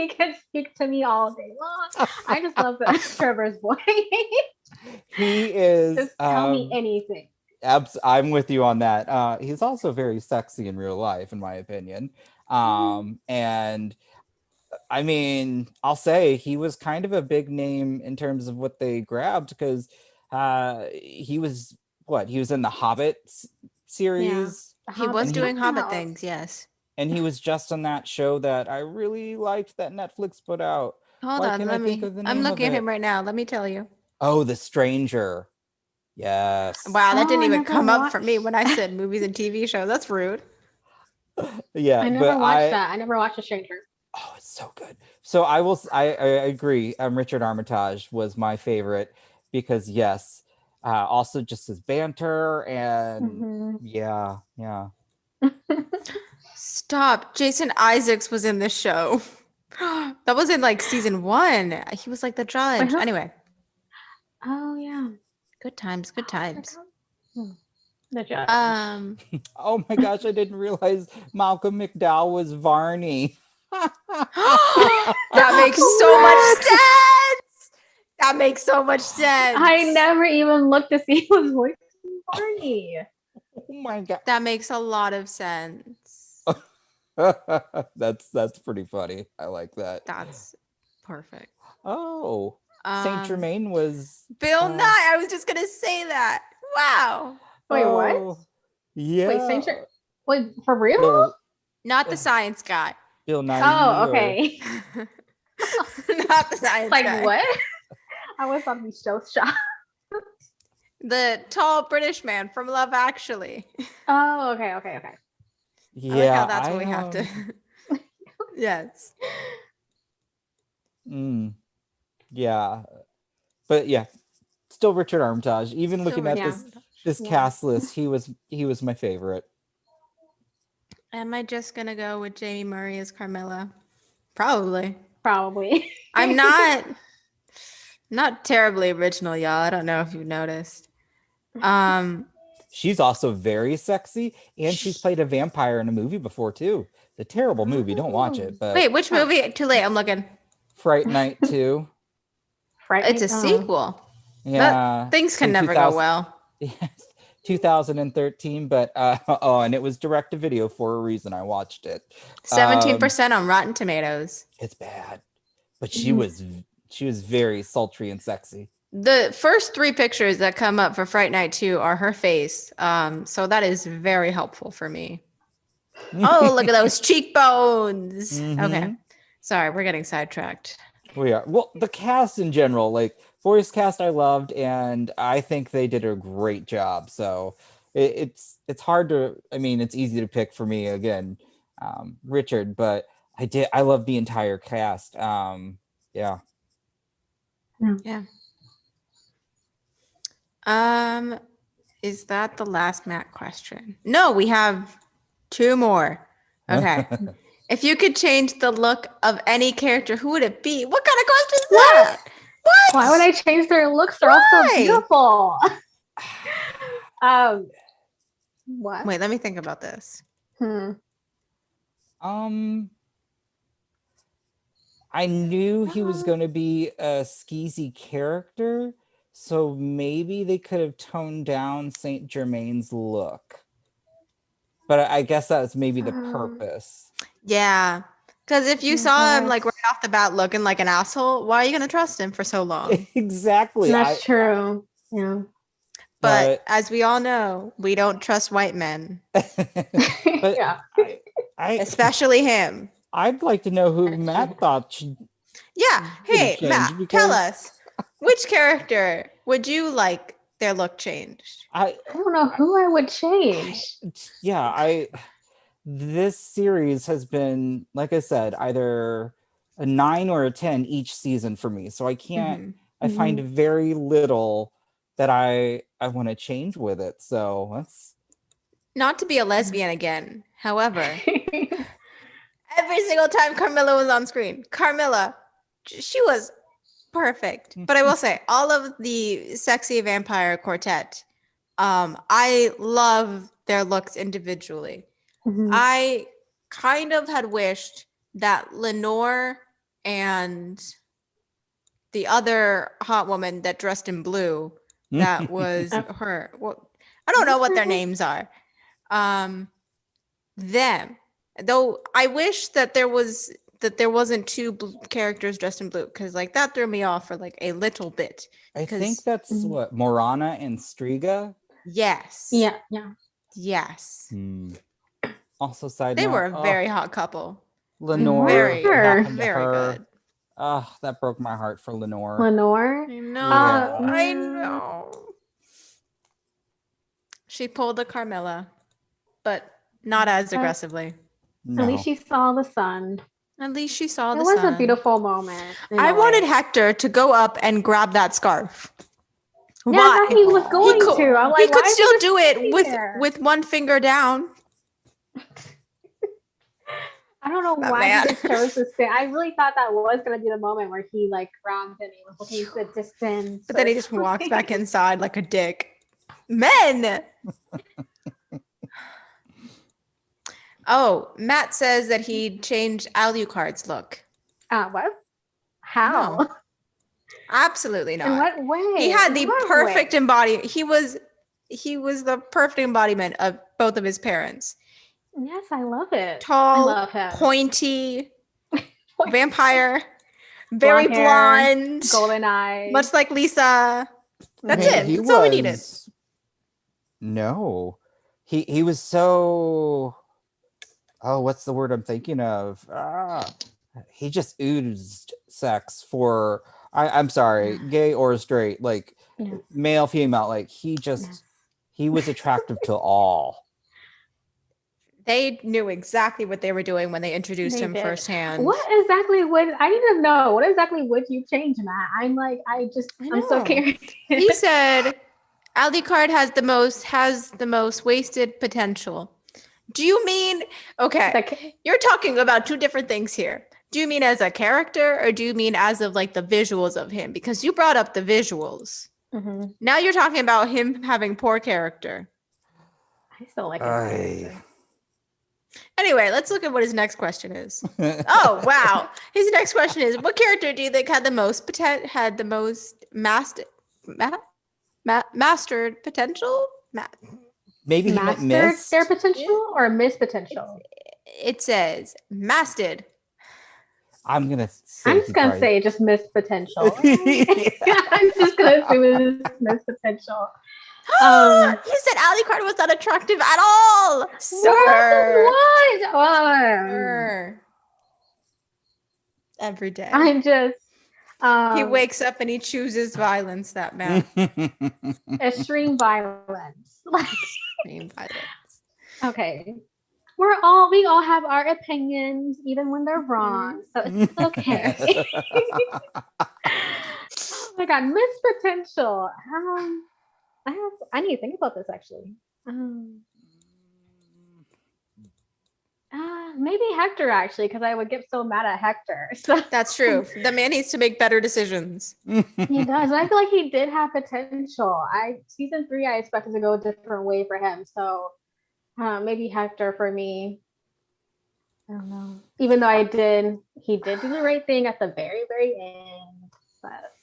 could speak to me all day long. I just love Trevor's voice. He is. Just tell me anything. I'm with you on that. He's also very sexy in real life, in my opinion. And I mean, I'll say he was kind of a big name in terms of what they grabbed, because he was in the Hobbit series. He was And doing Hobbit Wow. things, yes. And he was just on that show that I really liked that Netflix put out. Hold Why on, can't I think of the I'm name of looking at it? him right now. Let me tell you. Oh, The Stranger. Yes. Wow, that didn't I even never come up for me watched- when I said movies and TV shows. That's rude. Yeah, I never watched that. I never watched A Stranger. Oh, it's so good. So I agree. Richard Armitage was my favorite, because yes, also just his banter and yeah. Stop. Jason Isaacs was in this show. That was in like season 1. He was like the judge. who? Anyway, Oh yeah, good times, good times. the judge. Oh my gosh, I didn't realize Malcolm McDowell was Varney. That makes so much sense. That makes so much sense. I never even looked to see who was voicing Barney. Oh my god. That makes a lot of sense. That's pretty funny. I like that. That's perfect. Oh, Saint Germain was Bill Nye. I was just gonna say that. Wow. Wait, what? Yeah. Wait, Saint Wait, for real? Bill, Not the science guy. Bill Nye. Oh, okay. Not the science Like guy. what? I was on the show shot. The tall British man from Love Actually. Oh, okay. Yeah, I like how that's what we have to. Yes. Yeah, but yeah, still Richard Armitage. Even looking Still at Richard this Yeah. cast list, he was my favorite. Am I just gonna go with Jamie Murray as Carmilla? Probably. Probably. I'm not terribly original, y'all. I don't know if you've noticed. She's also very sexy, and she's played a vampire in a movie before too. The terrible movie. Don't watch it. But Wait, which movie? Too late. I'm looking. Fright Night 2. It's a sequel. Yeah, Things can from never go well. Yes, 2013. But and it was direct to video for a reason. I watched it. 17% on Rotten Tomatoes. It's bad, but she was very sultry and sexy. The first 3 pictures that come up for Fright Night 2 are her face. So that is very helpful for me. Oh, look at those cheekbones. Okay. Sorry, we're getting sidetracked. We are. Well, the cast in general, like voice cast, I loved, and I think they did a great job. So it's hard to. I mean, it's easy to pick for me again, Richard, but I love the entire cast. Yeah. Is that the last Matt question? No, we have 2 more. Okay. If you could change the look of any character, who would it be? What kind of question is that? What? Why would I change their looks? They're all so beautiful. What? Wait, let me think about this. I knew he was Uh, going to be a skeezy character, so maybe they could have toned down Saint Germain's look. But I guess that was maybe the purpose. Yeah. Because if you I saw him like right guess. off the bat looking like an asshole, why are you gonna trust him for so long? Exactly. That's true. Yeah. But But as we all know, we don't trust white men, but Yeah. I especially him. I'd like to know who Matt thought should Yeah. gonna Hey, Matt, change tell because us which character would you like their look changed? I I don't know who I would change. this series has been, like I said, either a 9 or a 10 each season for me. So I can't Mhm. I find very little that I want to change with it. So that's Not to be a lesbian again. However, every single time Carmilla was on screen, Carmilla, she was perfect. But I will say, all of the sexy vampire quartet, I love their looks individually. Mhm. I kind of had wished that Lenore and the other hot woman that dressed in blue, that was her. Well, I don't know What's what her their name? names are. Them. Though I wish that there wasn't two characters dressed in blue, because like that threw me off for like a little bit. I think Because that's Mhm. what Morana and Striga. yes, Yeah. Yeah. yes, Also, side they note, were a very hot couple. Lenore, what Sure. happened to Very her? good. That broke my heart for Lenore. Lenore. I know. Yeah. I know. She pulled a Carmilla, but not as But aggressively. at least No. she saw the sun. At least she saw It the was a sun. beautiful moment. In I a wanted way. Hector to go up and grab that scarf. Yeah, I thought Why? he was Aw. He going could. to. I'm He like, could why is he still just do it standing with there? one finger down. I don't know That why man. he just chose to stay. I really thought that was gonna be the moment where he like grabbed and he was looking at the distance. But then or he just walks something. back inside like a dick. Men. Oh, Matt says that he changed Alucard's look. What? How? No. Absolutely In not. what way? He had In the what perfect way? embodiment. He was the perfect embodiment of both of his parents. Yes, I love it. I Tall, love him. pointy, vampire, very Blonde hair, blonde, golden eyes. much like Lisa. That's Man, it. he That's all we needed. was no. He was so what's the word I'm thinking of? He just oozed sex for I'm sorry, gay or straight, like Yes. male, female, like Yes. he was attractive to all. They knew exactly what they were doing when they introduced They him did. firsthand. What exactly would I need to know? What exactly would you change, Matt? I'm so know. curious. He said Alucard has the most wasted potential. Do you mean okay? Like, You're talking about two different things here. Do you mean as a character or do you mean as of like the visuals of him? Because you brought up the visuals. mhm. Now you're talking about him having poor character. I still like his character. Anyway, let's look at what his next question is. Oh, wow. His next question is, what character do you think had the most mastered potential? Maybe he meant Mastered missed. their potential or missed potential? It says mastered. I'm gonna say I'm just gonna say just missed potential. I'm just gonna assume it's missed potential. He said Alucard was not attractive at all, sir. What? Sir. Every day. I'm just he wakes up and he chooses violence, that man. extreme violence. Extreme violence. Okay. We all have our opinions, even when they're wrong. So it's okay. Oh my god, missed potential. I need to think about this actually. Maybe Hector actually, because I would get so mad at Hector. So That's true. The man needs to make better decisions. he does. I feel like he did have potential. Season 3, I expected to go a different way for him. So maybe Hector for me. I don't know. Even though he did do the right thing at the very, very end, but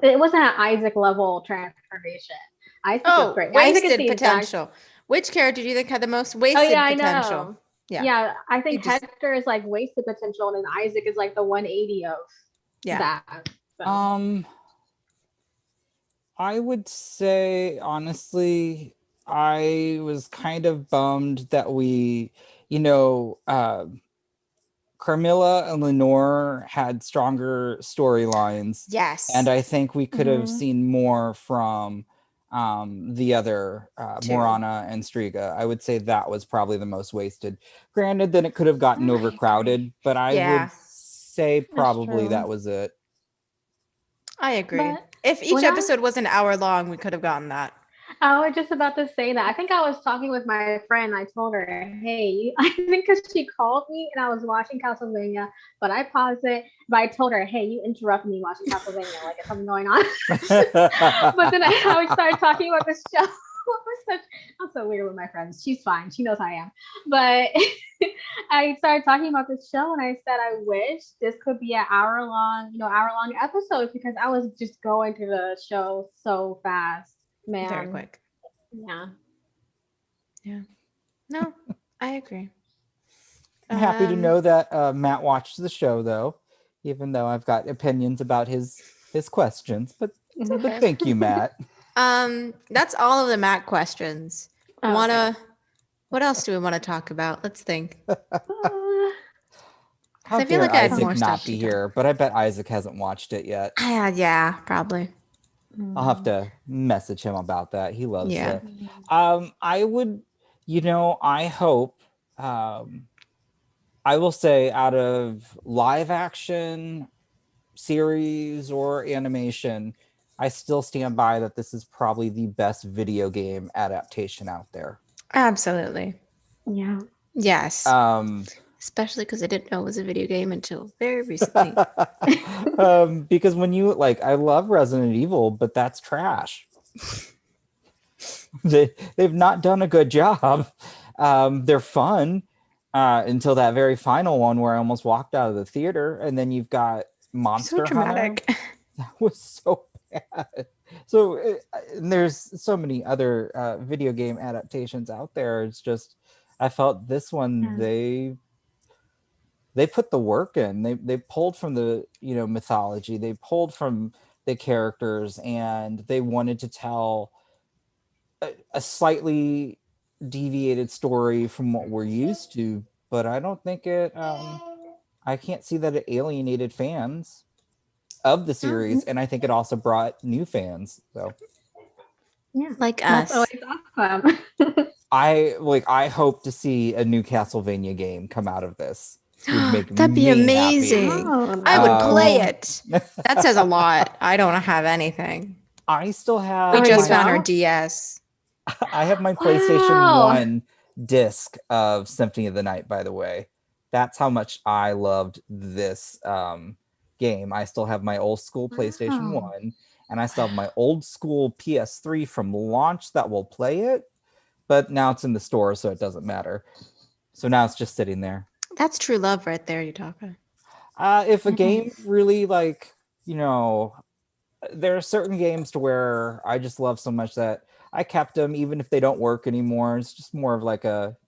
it wasn't an Isaac level transformation. Isaac was great. Isaac is wasted the exact. potential. Which character do you think had the most Oh wasted yeah, I potential? know. Yeah. Yeah, I think He just- Hector is like wasted potential, and then Isaac is like the 180 of that. So. I would say honestly, I was kind of bummed that we, Carmilla and Lenore had stronger storylines. Yes. And I think we could have Mhm. seen more from the other Two. Morana and Striga. I would say that was probably the most wasted. Granted, then it could have gotten I overcrowded, agree. but I Yeah. would say probably true. that was it. I agree. But If each when I- episode was an hour long, we could have gotten that. I was just about to say that. I think I was talking with my friend. I told her, hey, I think because she called me and I was watching Castlevania, but I paused it. But I told her, hey, you interrupt me watching Castlevania. Like, is something going on? But then I started talking about this show. I'm so weird with my friends. She's fine. She knows how I am. But I started talking about this show and I said, I wish this could be an hour long episode because I was just going through the show so fast. Man. Very quick. Yeah. No, I agree. I'm happy to know that Matt watched the show, though, even though I've got opinions about his questions. But thank you, Matt. That's all of the Matt questions. Okay. What else do we want to talk about? Let's think. How I feel dare like I had Isaac more not stuff be to talk. here? But I bet Isaac hasn't watched it yet. Yeah, probably. I'll have to message him about that. He loves Yeah. it. I would, I hope, I will say out of live action series or animation, I still stand by that this is probably the best video game adaptation out there. Absolutely. Yeah. Yes. Especially because I didn't know it was a video game until very recently. Because when you I love Resident Evil, but that's trash. They've not done a good job. They're fun until that very final one where I almost walked out of the theater, and then you've got Monster So dramatic. Hunter. That was so bad. So and there's so many other video game adaptations out there. It's just I felt this one they put the work in. They pulled from the mythology. They pulled from the characters, and they wanted to tell a slightly deviated story from what we're used to. But I don't think it. I can't see that it alienated fans of the series, and I think it also brought new fans. So Yeah. Like us. That's always awesome. I hope to see a new Castlevania game come out of this. Would make That'd be me amazing. happy. Oh, I would no. play it. That says a lot. I don't have anything. I still have. We Oh, just you found our don't? DS. I have my PlayStation Wow. 1 disc of Symphony of the Night, by the way. That's how much I loved this game. I still have my old school PlayStation Wow. 1, and I still have my old school PS3 from launch that will play it, but now it's in the store, so it doesn't matter. So now it's just sitting there. That's true love right there, Yutaka. If a game really there are certain games to where I just love so much that I kept them even if they don't work anymore. It's just more of like a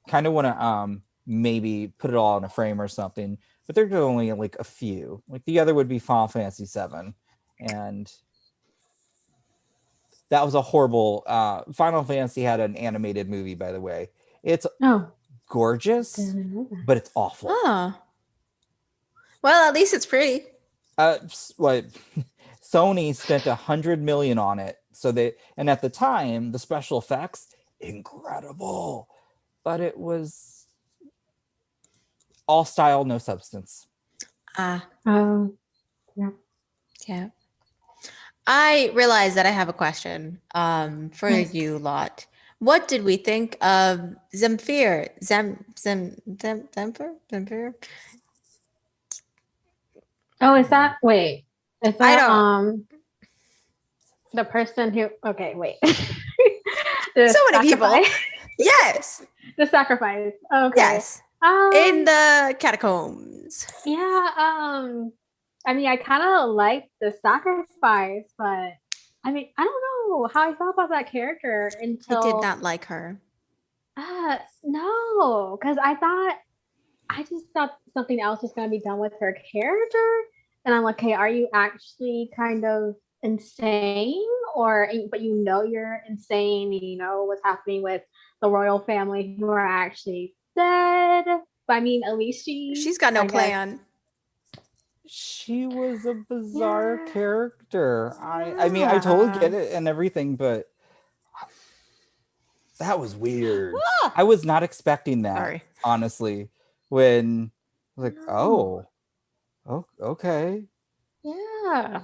kind of want to maybe put it all in a frame or something. But there's only like a few. Like the other would be Final Fantasy VII, and that was a horrible. Final Fantasy had an animated movie, by the way. It's gorgeous, but it's awful. Oh. Well, at least it's pretty. Sony spent $100 million on it, and at the time the special effects incredible, but it was all style, no substance. Yeah. Yeah. I realize that I have a question for you lot. What did we think of Zemfir? Zemfir? Oh, is that is that I don't. the person who wait. So many people. Yes. The sacrifice. Okay. Yes. in the catacombs. Yeah, I mean, I kind of like the sacrifice, but I mean, I don't know how I felt about that character I until did not like her. no, because I just thought something else was going to be done with her character, and I'm like, okay, are you actually kind of insane, or but you know you're insane, and you know what's happening with the royal family who are actually dead. But I mean, at least She's got no I guess, plan. She was a bizarre Yeah. character. I mean, I totally get it and everything, but that was weird. Ah! I was not expecting that, Sorry. honestly. When I was like, No. okay. Yeah,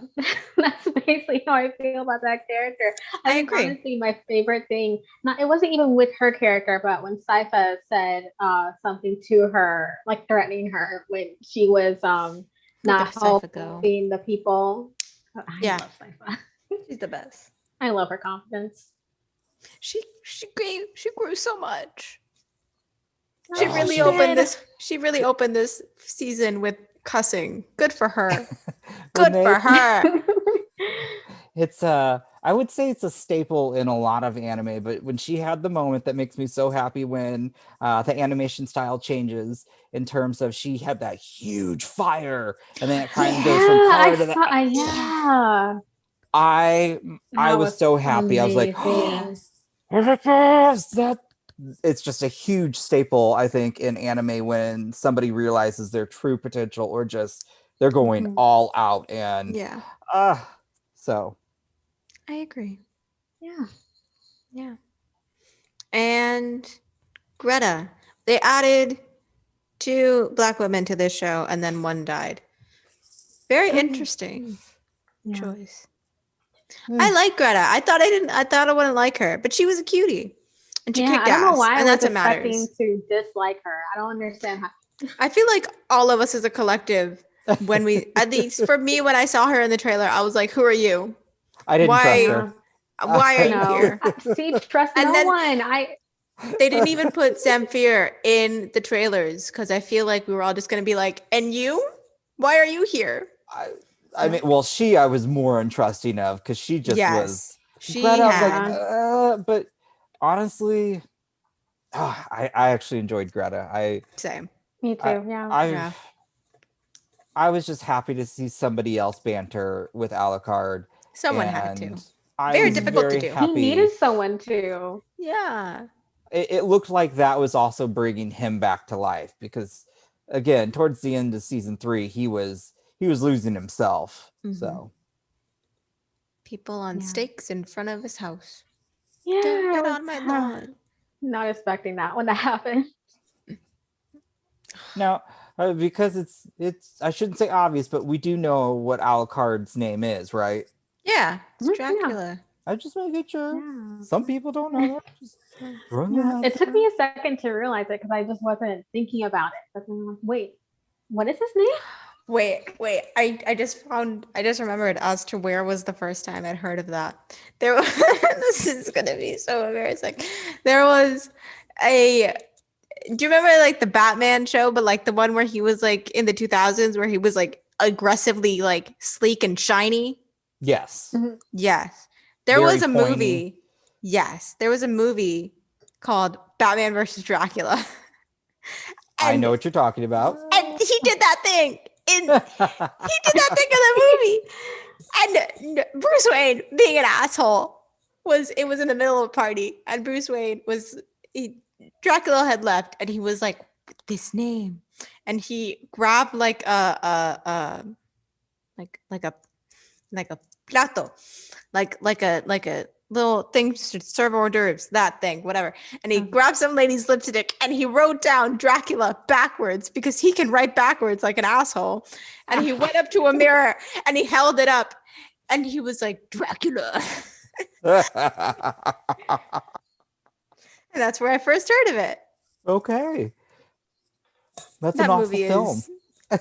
that's basically how I feel about that character. I think agree. honestly, my favorite thing, not it wasn't even with her character, but when Sypha said something to her, like threatening her when she was Look not at Sypha go. helping the people. I Yeah. love Sypha. She's the best. I love her confidence. She grew so much. Oh, She really did. opened this season with cussing. Good for her. When Good for her. It's I would say it's a staple in a lot of anime, but when she had the moment that makes me so happy when the animation style changes in terms of she had that huge fire and then it kind of goes from color to that. Yeah. I That was so happy. I was like, amazing. that it's just a huge staple, I think, in anime when somebody realizes their true potential or just they're going Mhm. all out. And Yeah, so I agree. Yeah. Yeah. And Greta. They added 2 Black women to this show and then one died. Very interesting Yeah. choice. Hmm. I like Greta. I thought I wouldn't like her, but she was a cutie. And she Yeah, kicked I don't know ass. why I And was that's what expecting matters. to dislike her. I don't understand how. I feel like all of us as a collective, when we, at least for me, when I saw her in the trailer, I was like, who are you? I didn't trust her. Why are you No, here? see, trust And no then- one. They didn't even put Zamfir in the trailers because I feel like we were all just going to be like, and you? Why are you here? I mean, well, I was more untrusting of because she just was. She Greta, I was had. like, but honestly, I actually enjoyed Greta. Same. Me too. Yeah. I was just happy to see somebody else banter with Alucard. Someone had to. And I Very was difficult to very do. He happy. needed someone to. Yeah. It looked like that was also bringing him back to life because, again, towards the end of season 3, he was losing himself. Mhm. So People on stakes in front of his house. Yeah. Don't get I was, on my lawn. Not expecting that when that happened. now, because it's I shouldn't say obvious, but we do know what Alucard's name is, right? Yeah, it's Yeah. Dracula. I just want to get sure. Yeah. Some people don't know that. Just throwing Yeah. out It took there. me a second to realize it because I just wasn't thinking about it. But then I'm like, wait, what is his name? Wait. I just remembered as to where was the first time I'd heard of that. There was this is gonna be so embarrassing. There was do you remember like the Batman show, but like the one where he was like in the 2000s where he was like aggressively like sleek and shiny? Yes. Yes. There Very was a pointy. movie. Yes, there was a movie called Batman versus Dracula. I know what you're talking about. And he did that thing in that thing in the movie. And Bruce Wayne, being an asshole, was in the middle of a party, and Bruce Wayne Dracula had left, and he was like, this name, and he grabbed like a plato, like a little thing to serve hors d'oeuvres, that thing, whatever. And he grabbed some lady's lipstick and he wrote down Dracula backwards because he can write backwards like an asshole. And he went up to a mirror and he held it up and he was like, Dracula. And that's where I first heard of it. Okay. That's That an awful movie film.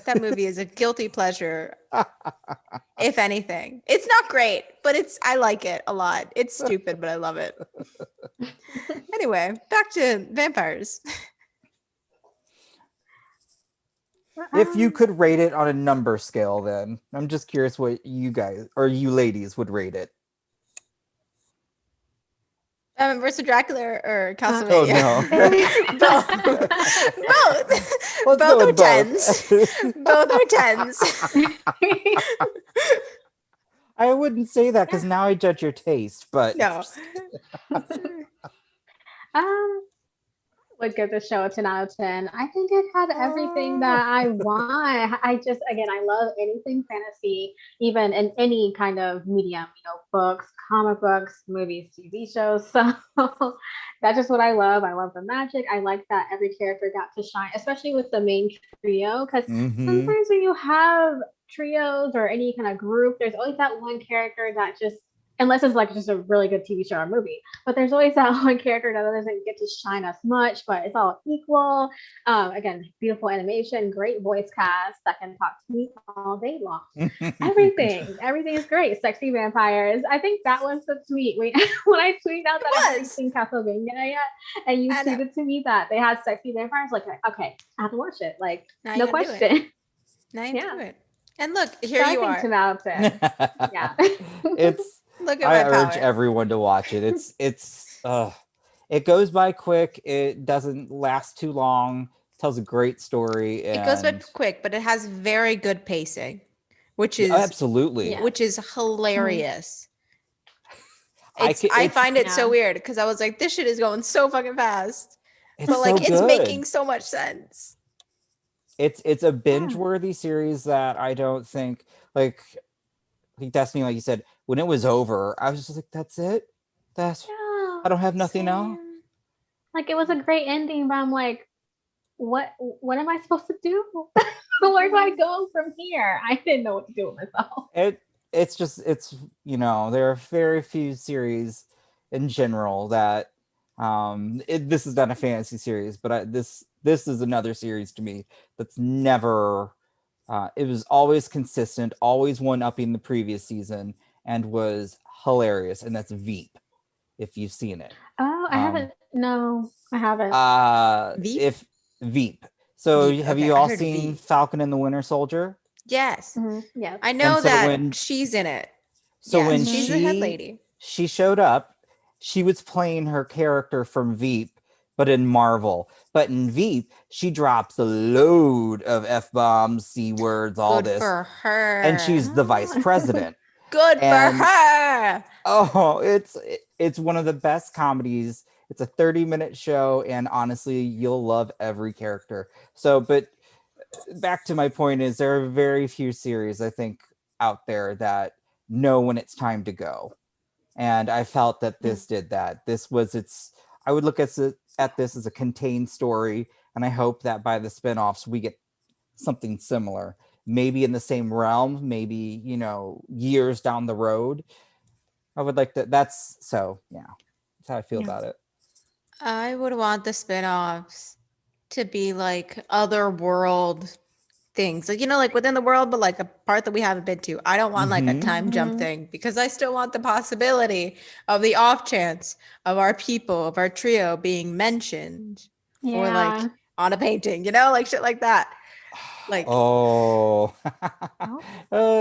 That movie is a guilty pleasure. If anything, it's not great, but I like it a lot. It's stupid, but I love it. Anyway, back to vampires. If you could rate it on a number scale, then I'm just curious what you guys or you ladies would rate it. Versus Dracula or Oh Castlevania? no. Both. Let's Both go are with tens. Both are tens. I wouldn't say that because now I judge your taste, but No. Would give the show a 10 out of 10. I think it had everything that I want. I love anything fantasy, even in any kind of medium, books, comic books, movies, TV shows. So that's just what I love. I love the magic. I like that every character got to shine, especially with the main trio, because sometimes when you have trios or any kind of group, there's always that one character that just, unless it's like just a really good TV show or movie, but there's always that one character that doesn't get to shine as much, but it's all equal. Again, beautiful animation, great voice cast that can talk to me all day long. Everything is great. Sexy vampires. I think that was the tweet when I tweeted out that I haven't seen Castlevania yet, and you tweeted to me that they had sexy vampires. Like, okay, I have to watch it. Like, now no question. Now you do it. And look, here so you I think 10 out of 10. Yeah. Look at I my urge power. everyone to watch it. It goes by quick. It doesn't last too long. Tells a great story. It goes by quick, but it has very good pacing, which is absolutely, which is hilarious. I find it so weird because I was like, this shit is going so fucking fast, but like it's making so much sense. It's a binge-worthy series that I don't think Destiny, like you said, when it was over, I was just like, that's it? I don't have nothing else. Like, it was a great ending, but I'm like, what am I supposed to do? Where do I go from here? I didn't know what to do with myself. It's there are very few series in general that this is not a fantasy series, but this is another series to me that's never it was always consistent, always one-upping the previous season, and was hilarious, and that's Veep, if you've seen it. Oh, I haven't. No, I haven't. Veep? If Veep. So Veep. have Okay, you I all heard seen Veep. Falcon and the Winter Soldier? Yes. Yeah. I know so that she's in it. So when she's the head lady. She showed up, she was playing her character from Veep, but in Marvel. But in Veep, she drops a load of F-bombs, C-words, all Good this. for her. And she's the vice president. Good for her. Oh, it's one of the best comedies. It's a 30-minute show, and honestly, you'll love every character. So, but back to my point is there are very few series, I think, out there that know when it's time to go. And I felt that this did that. I would look at this as a contained story, and I hope that by the spinoffs we get something similar, maybe in the same realm, maybe years down the road. I would like that. That's how I feel about it. I would want the spinoffs to be like other world things, like within the world, but like a part that we haven't been to. I don't want like a time jump thing, because I still want the possibility of the off chance of our people, of our trio being mentioned or like on a painting, like shit like that. Like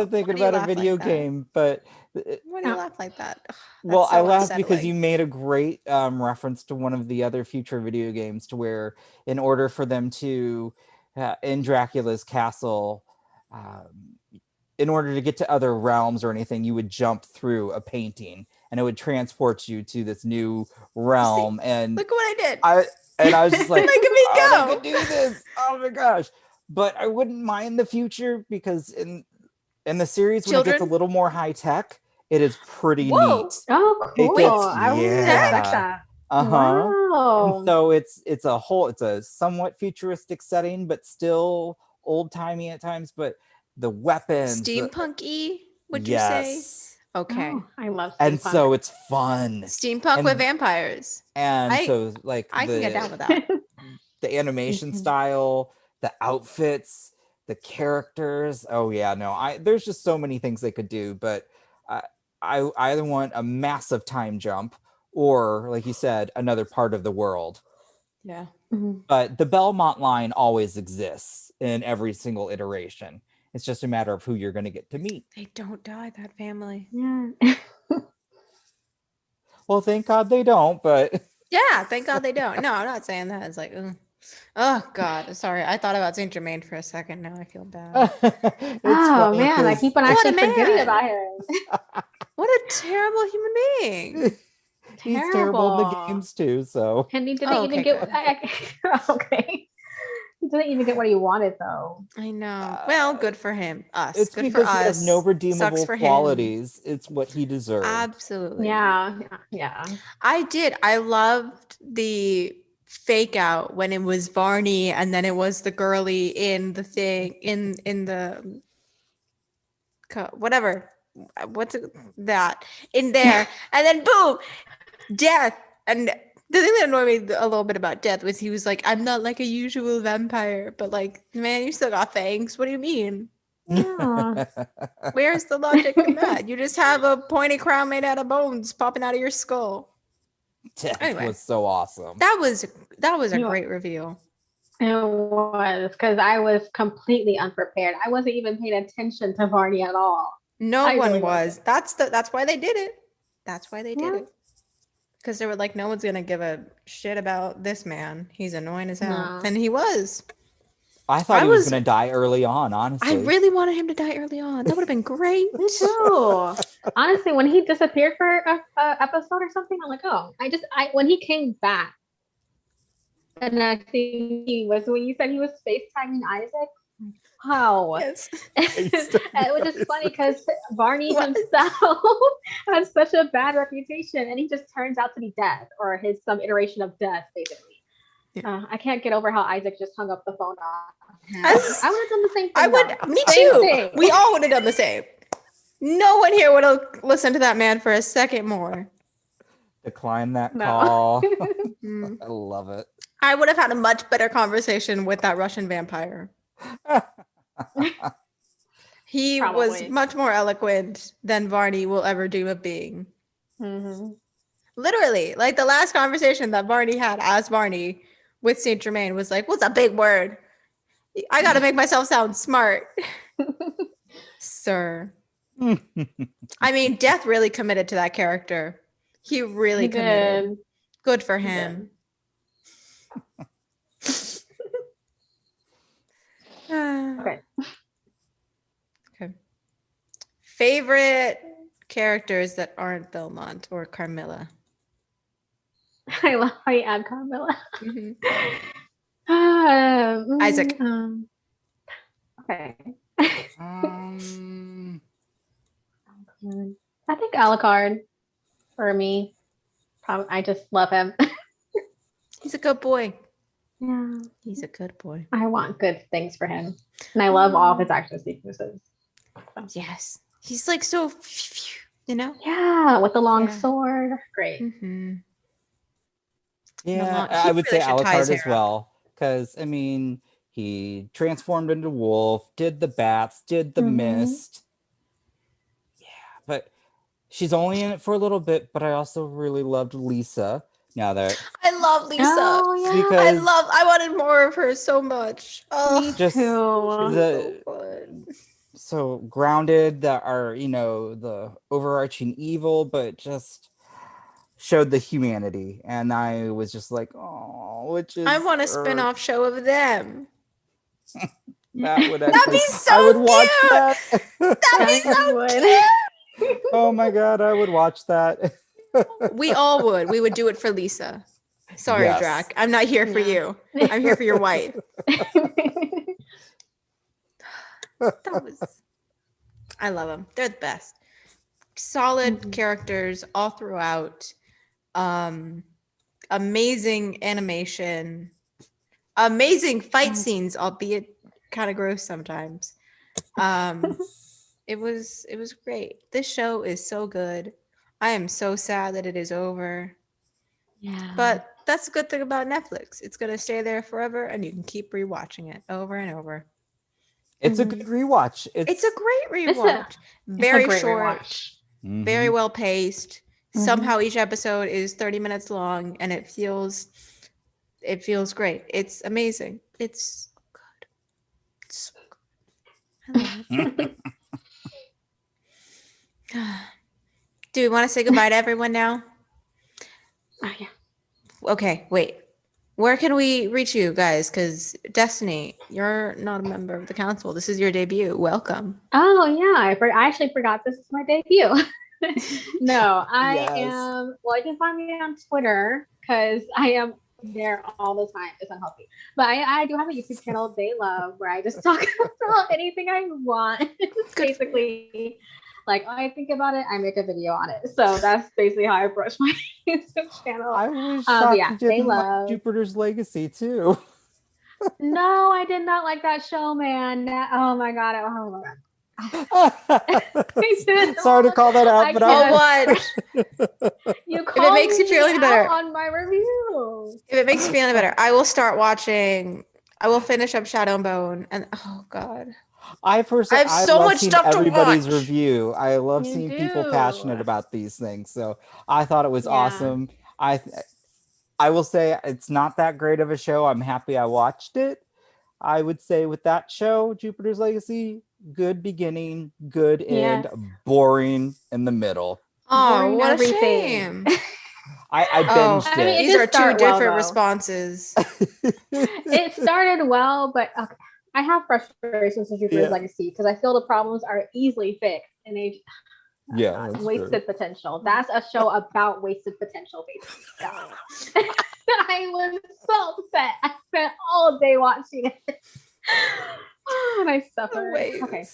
thinking about a video game, but why do you laugh like that? Well, I laughed because you made a great reference to one of the other future video games, to where in order for them to in Dracula's castle, in order to get to other realms or anything, you would jump through a painting and it would transport you to this new realm. And look what I did. I was just like, look at me go. I could do this. Oh my gosh. But I wouldn't mind the future, because in the series, when it gets a little more high tech, it is pretty neat. Oh, cool. I wouldn't expect that. Wow. So it's a somewhat futuristic setting, but still old timey at times. But the weapons, steampunk-y, would you say? Okay. Oh, I love steampunk. And so it's fun. Steampunk with vampires. And so like I can get down with that. The animation style, the outfits, the characters. Oh yeah, no. There's just so many things they could do, but I either want a massive time jump or, like you said, another part of the world. Yeah. But the Belmont line always exists. in every single iteration. It's just a matter of who you're going to get to meet. They don't die, that family. Yeah. Well, thank God they don't, but Yeah, thank God they don't. No, I'm not saying that. It's like, ugh. Oh God, sorry. I thought about Saint Germain for a second. Now I feel bad. it's Oh funny man, I 'cause keep on What a actually forgetting man. about him. What a terrible human being. he's terrible in the Terrible. games too. So And he didn't Oh, even okay, get okay. He didn't even get what he wanted though. I know. Well, good for him. Us. it's Good for because he has no us. Sucks redeemable for him. qualities. It's what he deserves. Absolutely. Yeah. I did. I loved the fake out when it was Varney and then it was the girly in the thing in the whatever. What's it, that in there, and then boom, death. And the thing that annoyed me a little bit about death was he was like, "I'm not like a usual vampire," but like, man, you still got fangs. What do you mean? Yeah. Where's the logic in that? You just have a pointy crown made out of bones popping out of your skull. Death Anyway. was so awesome. That was a Yeah. great reveal. It was because I was completely unprepared. I wasn't even paying attention to Barney at all. No I one really was. That's why they did it. That's why they did Yeah. it. Because they were like, no one's gonna give a shit about this man. He's annoying as hell. No. And he was. I thought I he was was- going to die early on, honestly. I really wanted him to die early on. That would have been great. Me too. Honestly, when he disappeared for a episode or something, I'm like, oh, when he came back, and I think he was when you said he was FaceTiming Isaac. Wow. Yes. It was just funny because Barney What? himself has such a bad reputation, and he just turns out to be dead, or some iteration of death, basically. Yeah. I can't get over how Isaac just hung up the phone on him. I- I would have done the same thing. I would. though. Me Same too. thing. We all would have done the same. No one here would have listened to that man for a second more. Decline that No. call. Mm. I love it. I would have had a much better conversation with that Russian vampire. He was Probably. much more eloquent than Varney will ever dream of being. Mhm. Literally, like the last conversation that Varney had as Varney with Saint Germain was like, "What's a big word? I got to make myself sound smart, sir." I mean, Death really committed to that character. He really He committed. did. Good for He him. Okay. Okay. Favorite characters that aren't Belmont or Carmilla? I love how you add Carmilla. Mhm. Isaac. Isaac. Okay. Um, I think Alucard for me. I just love him. He's a good boy. Yeah. He's a good boy. I want good things for him. And I love all of his action sequences. Yes. He's like so, you know? Yeah, with the long Yeah. sword. Great. Mm-hmm. yeah, He I would really say should tie his Alucard as hair up. well. Because, I mean, he transformed into wolf, did the bats, did the Mhm. mist. Yeah, but she's only in it for a little bit, but I also really loved Lisa. Now that I love Lisa. Oh, yeah. because I wanted more of her so much. Oh, Me just too. the so good. so grounded that are, the overarching evil, but just showed the humanity. And I was just like, oh, which is I want a spin-off show of them. that would That'd actually be so I would watch cute. that. That'd be I so would. cute. Oh my god, I would watch that. We all would. We would do it for Lisa. Sorry, Yes. Drac. I'm not here for Yeah. you. I'm here for your wife. That was. I love them. They're the best. Solid Mhm. characters all throughout. Amazing animation. Amazing fight scenes, albeit kind of gross sometimes. It was great. This show is so good. I am so sad that it is over. Yeah. But that's the good thing about Netflix. It's gonna stay there forever, and you can keep rewatching it over and over. It's a Mhm. good rewatch. It's a great It's a- rewatch. Very great short, rewatch. very Mhm. well paced. Mhm. Somehow each episode is 30 minutes long, and it feels great. It's amazing. It's good. It's so good. I love it. Do we want to say goodbye to everyone now? Oh, yeah. Okay, wait. Where can we reach you guys? Because Destiny, you're not a member of the council. This is your debut. Welcome. Oh yeah, I actually forgot this is my debut. No, I Yes. am. Well, you can find me on Twitter because I am there all the time. It's unhealthy, but I do have a YouTube channel, They Love, where I just talk about anything I want. It's Good. basically like I think about it, I make a video on it. So that's basically how I approach my YouTube channel. I was but shocked yeah, you They didn't like Love. Jupiter's Legacy too. No, I did not like that show, man. Oh my god. Oh my god. I did Sorry to not. call that out, I but Oh, I what? You called makes you feel any me better. out on my review. If it makes you feel any better, I will start watching. I will finish up Shadow and Bone, and oh god, I personally, I have so love much seeing stuff to everybody's watch. review. I love You seeing people do. passionate about these things. So I thought it was Yeah. awesome. I will say it's not that great of a show. I'm happy I watched it. I would say with that show, Jupiter's Legacy, good beginning, good end, Yes. boring in the middle. Oh, Boring what a everything. shame. I Oh, binged I mean, it. it these did are two start well, different though. responses. It started well, but okay. I have frustrations with Jupiter's Yeah. Legacy because I feel the problems are easily fixed and they Yeah, God, that's wasted true. potential. That's a show about wasted potential, basically. God. I was so upset. I spent all day watching it. Oh, and I suffered. Wait. Okay.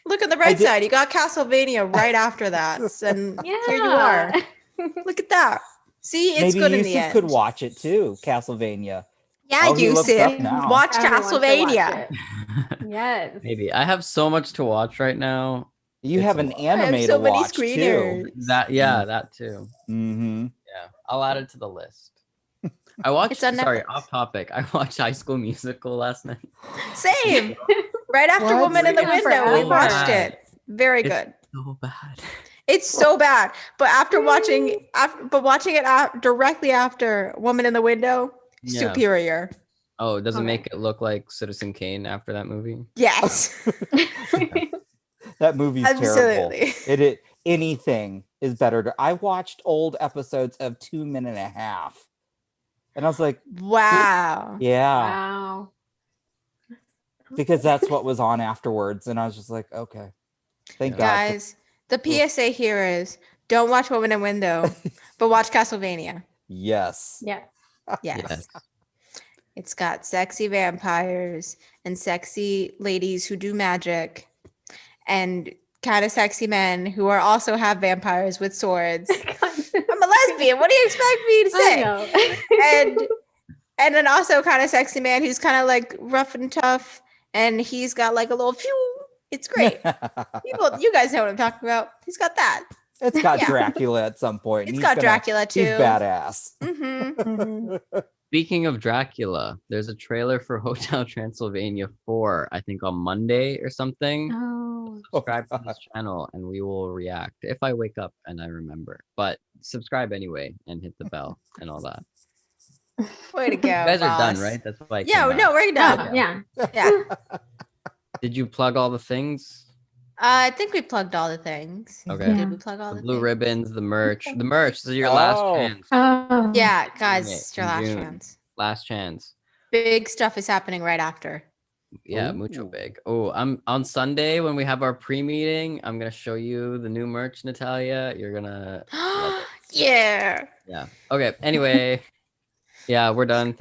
Look at the bright did- side. You got Castlevania right after that, and Yeah. here you are. Look at that. See, it's Maybe good in the Yusuf end. could watch it too, Castlevania. Yeah, Oh, he looks up Yusuf. now. Watch Everyone should watch Castlevania. it. Yes. Maybe I have so much to watch right now. You It's have a an lot. I have anime so to many watch too. screeners. That too. Mm-hmm. Yeah, I'll add it to the list. I watched. It's on Sorry, Netflix. off topic. I watched High School Musical last night. Same. Right after What? Woman in the Yeah, Window, we forever. watched it. Very It's good. so bad. It's so bad. But after watching it directly after Woman in the Window, Yeah. superior. Oh, does it Okay. make it look like Citizen Kane after that movie? Yes. That movie's terrible. Absolutely. Anything is better. I watched old episodes of 2 Men and a Half, and I was like, Wow. yeah, Wow. because that's what was on afterwards, and I was just like, okay, thank Yeah. God. Guys, the PSA here is don't watch Woman in Window, but watch Castlevania. Yes. Yes. Yes. It's got sexy vampires and sexy ladies who do magic and kind of sexy men who are also have vampires with swords. I'm a lesbian. What do you expect me to say? I know. And then also kind of sexy man who's kind of like rough and tough, and he's got like a little phew. It's great. You guys know what I'm talking about. He's got that. It's got Yeah. Dracula at some point. It's and got Dracula too. He's badass. Mm-hmm. Speaking of Dracula, there's a trailer for Hotel Transylvania 4, I think on Monday or something. Oh. Subscribe to this channel and we will react if I wake up and I remember. But subscribe anyway and hit the bell and all that. Way to go. You guys are done, boss. right? That's why. Yeah, no, we're done. Oh, yeah. Yeah. Did you plug all the things? I think we plugged all the things. Okay. Did we plug all The the blue things? ribbons, the merch. The merch. This is your last Oh. chance. Oh. Yeah, guys, It it's your in last June. chance. Last chance. Big stuff is happening right after. Yeah, Ooh. mucho big. Oh, I'm on Sunday when we have our pre-meeting. I'm gonna show you the new merch, Natalia. You're gonna love it. Yeah. Yeah. Okay. Anyway, yeah, we're done. Thank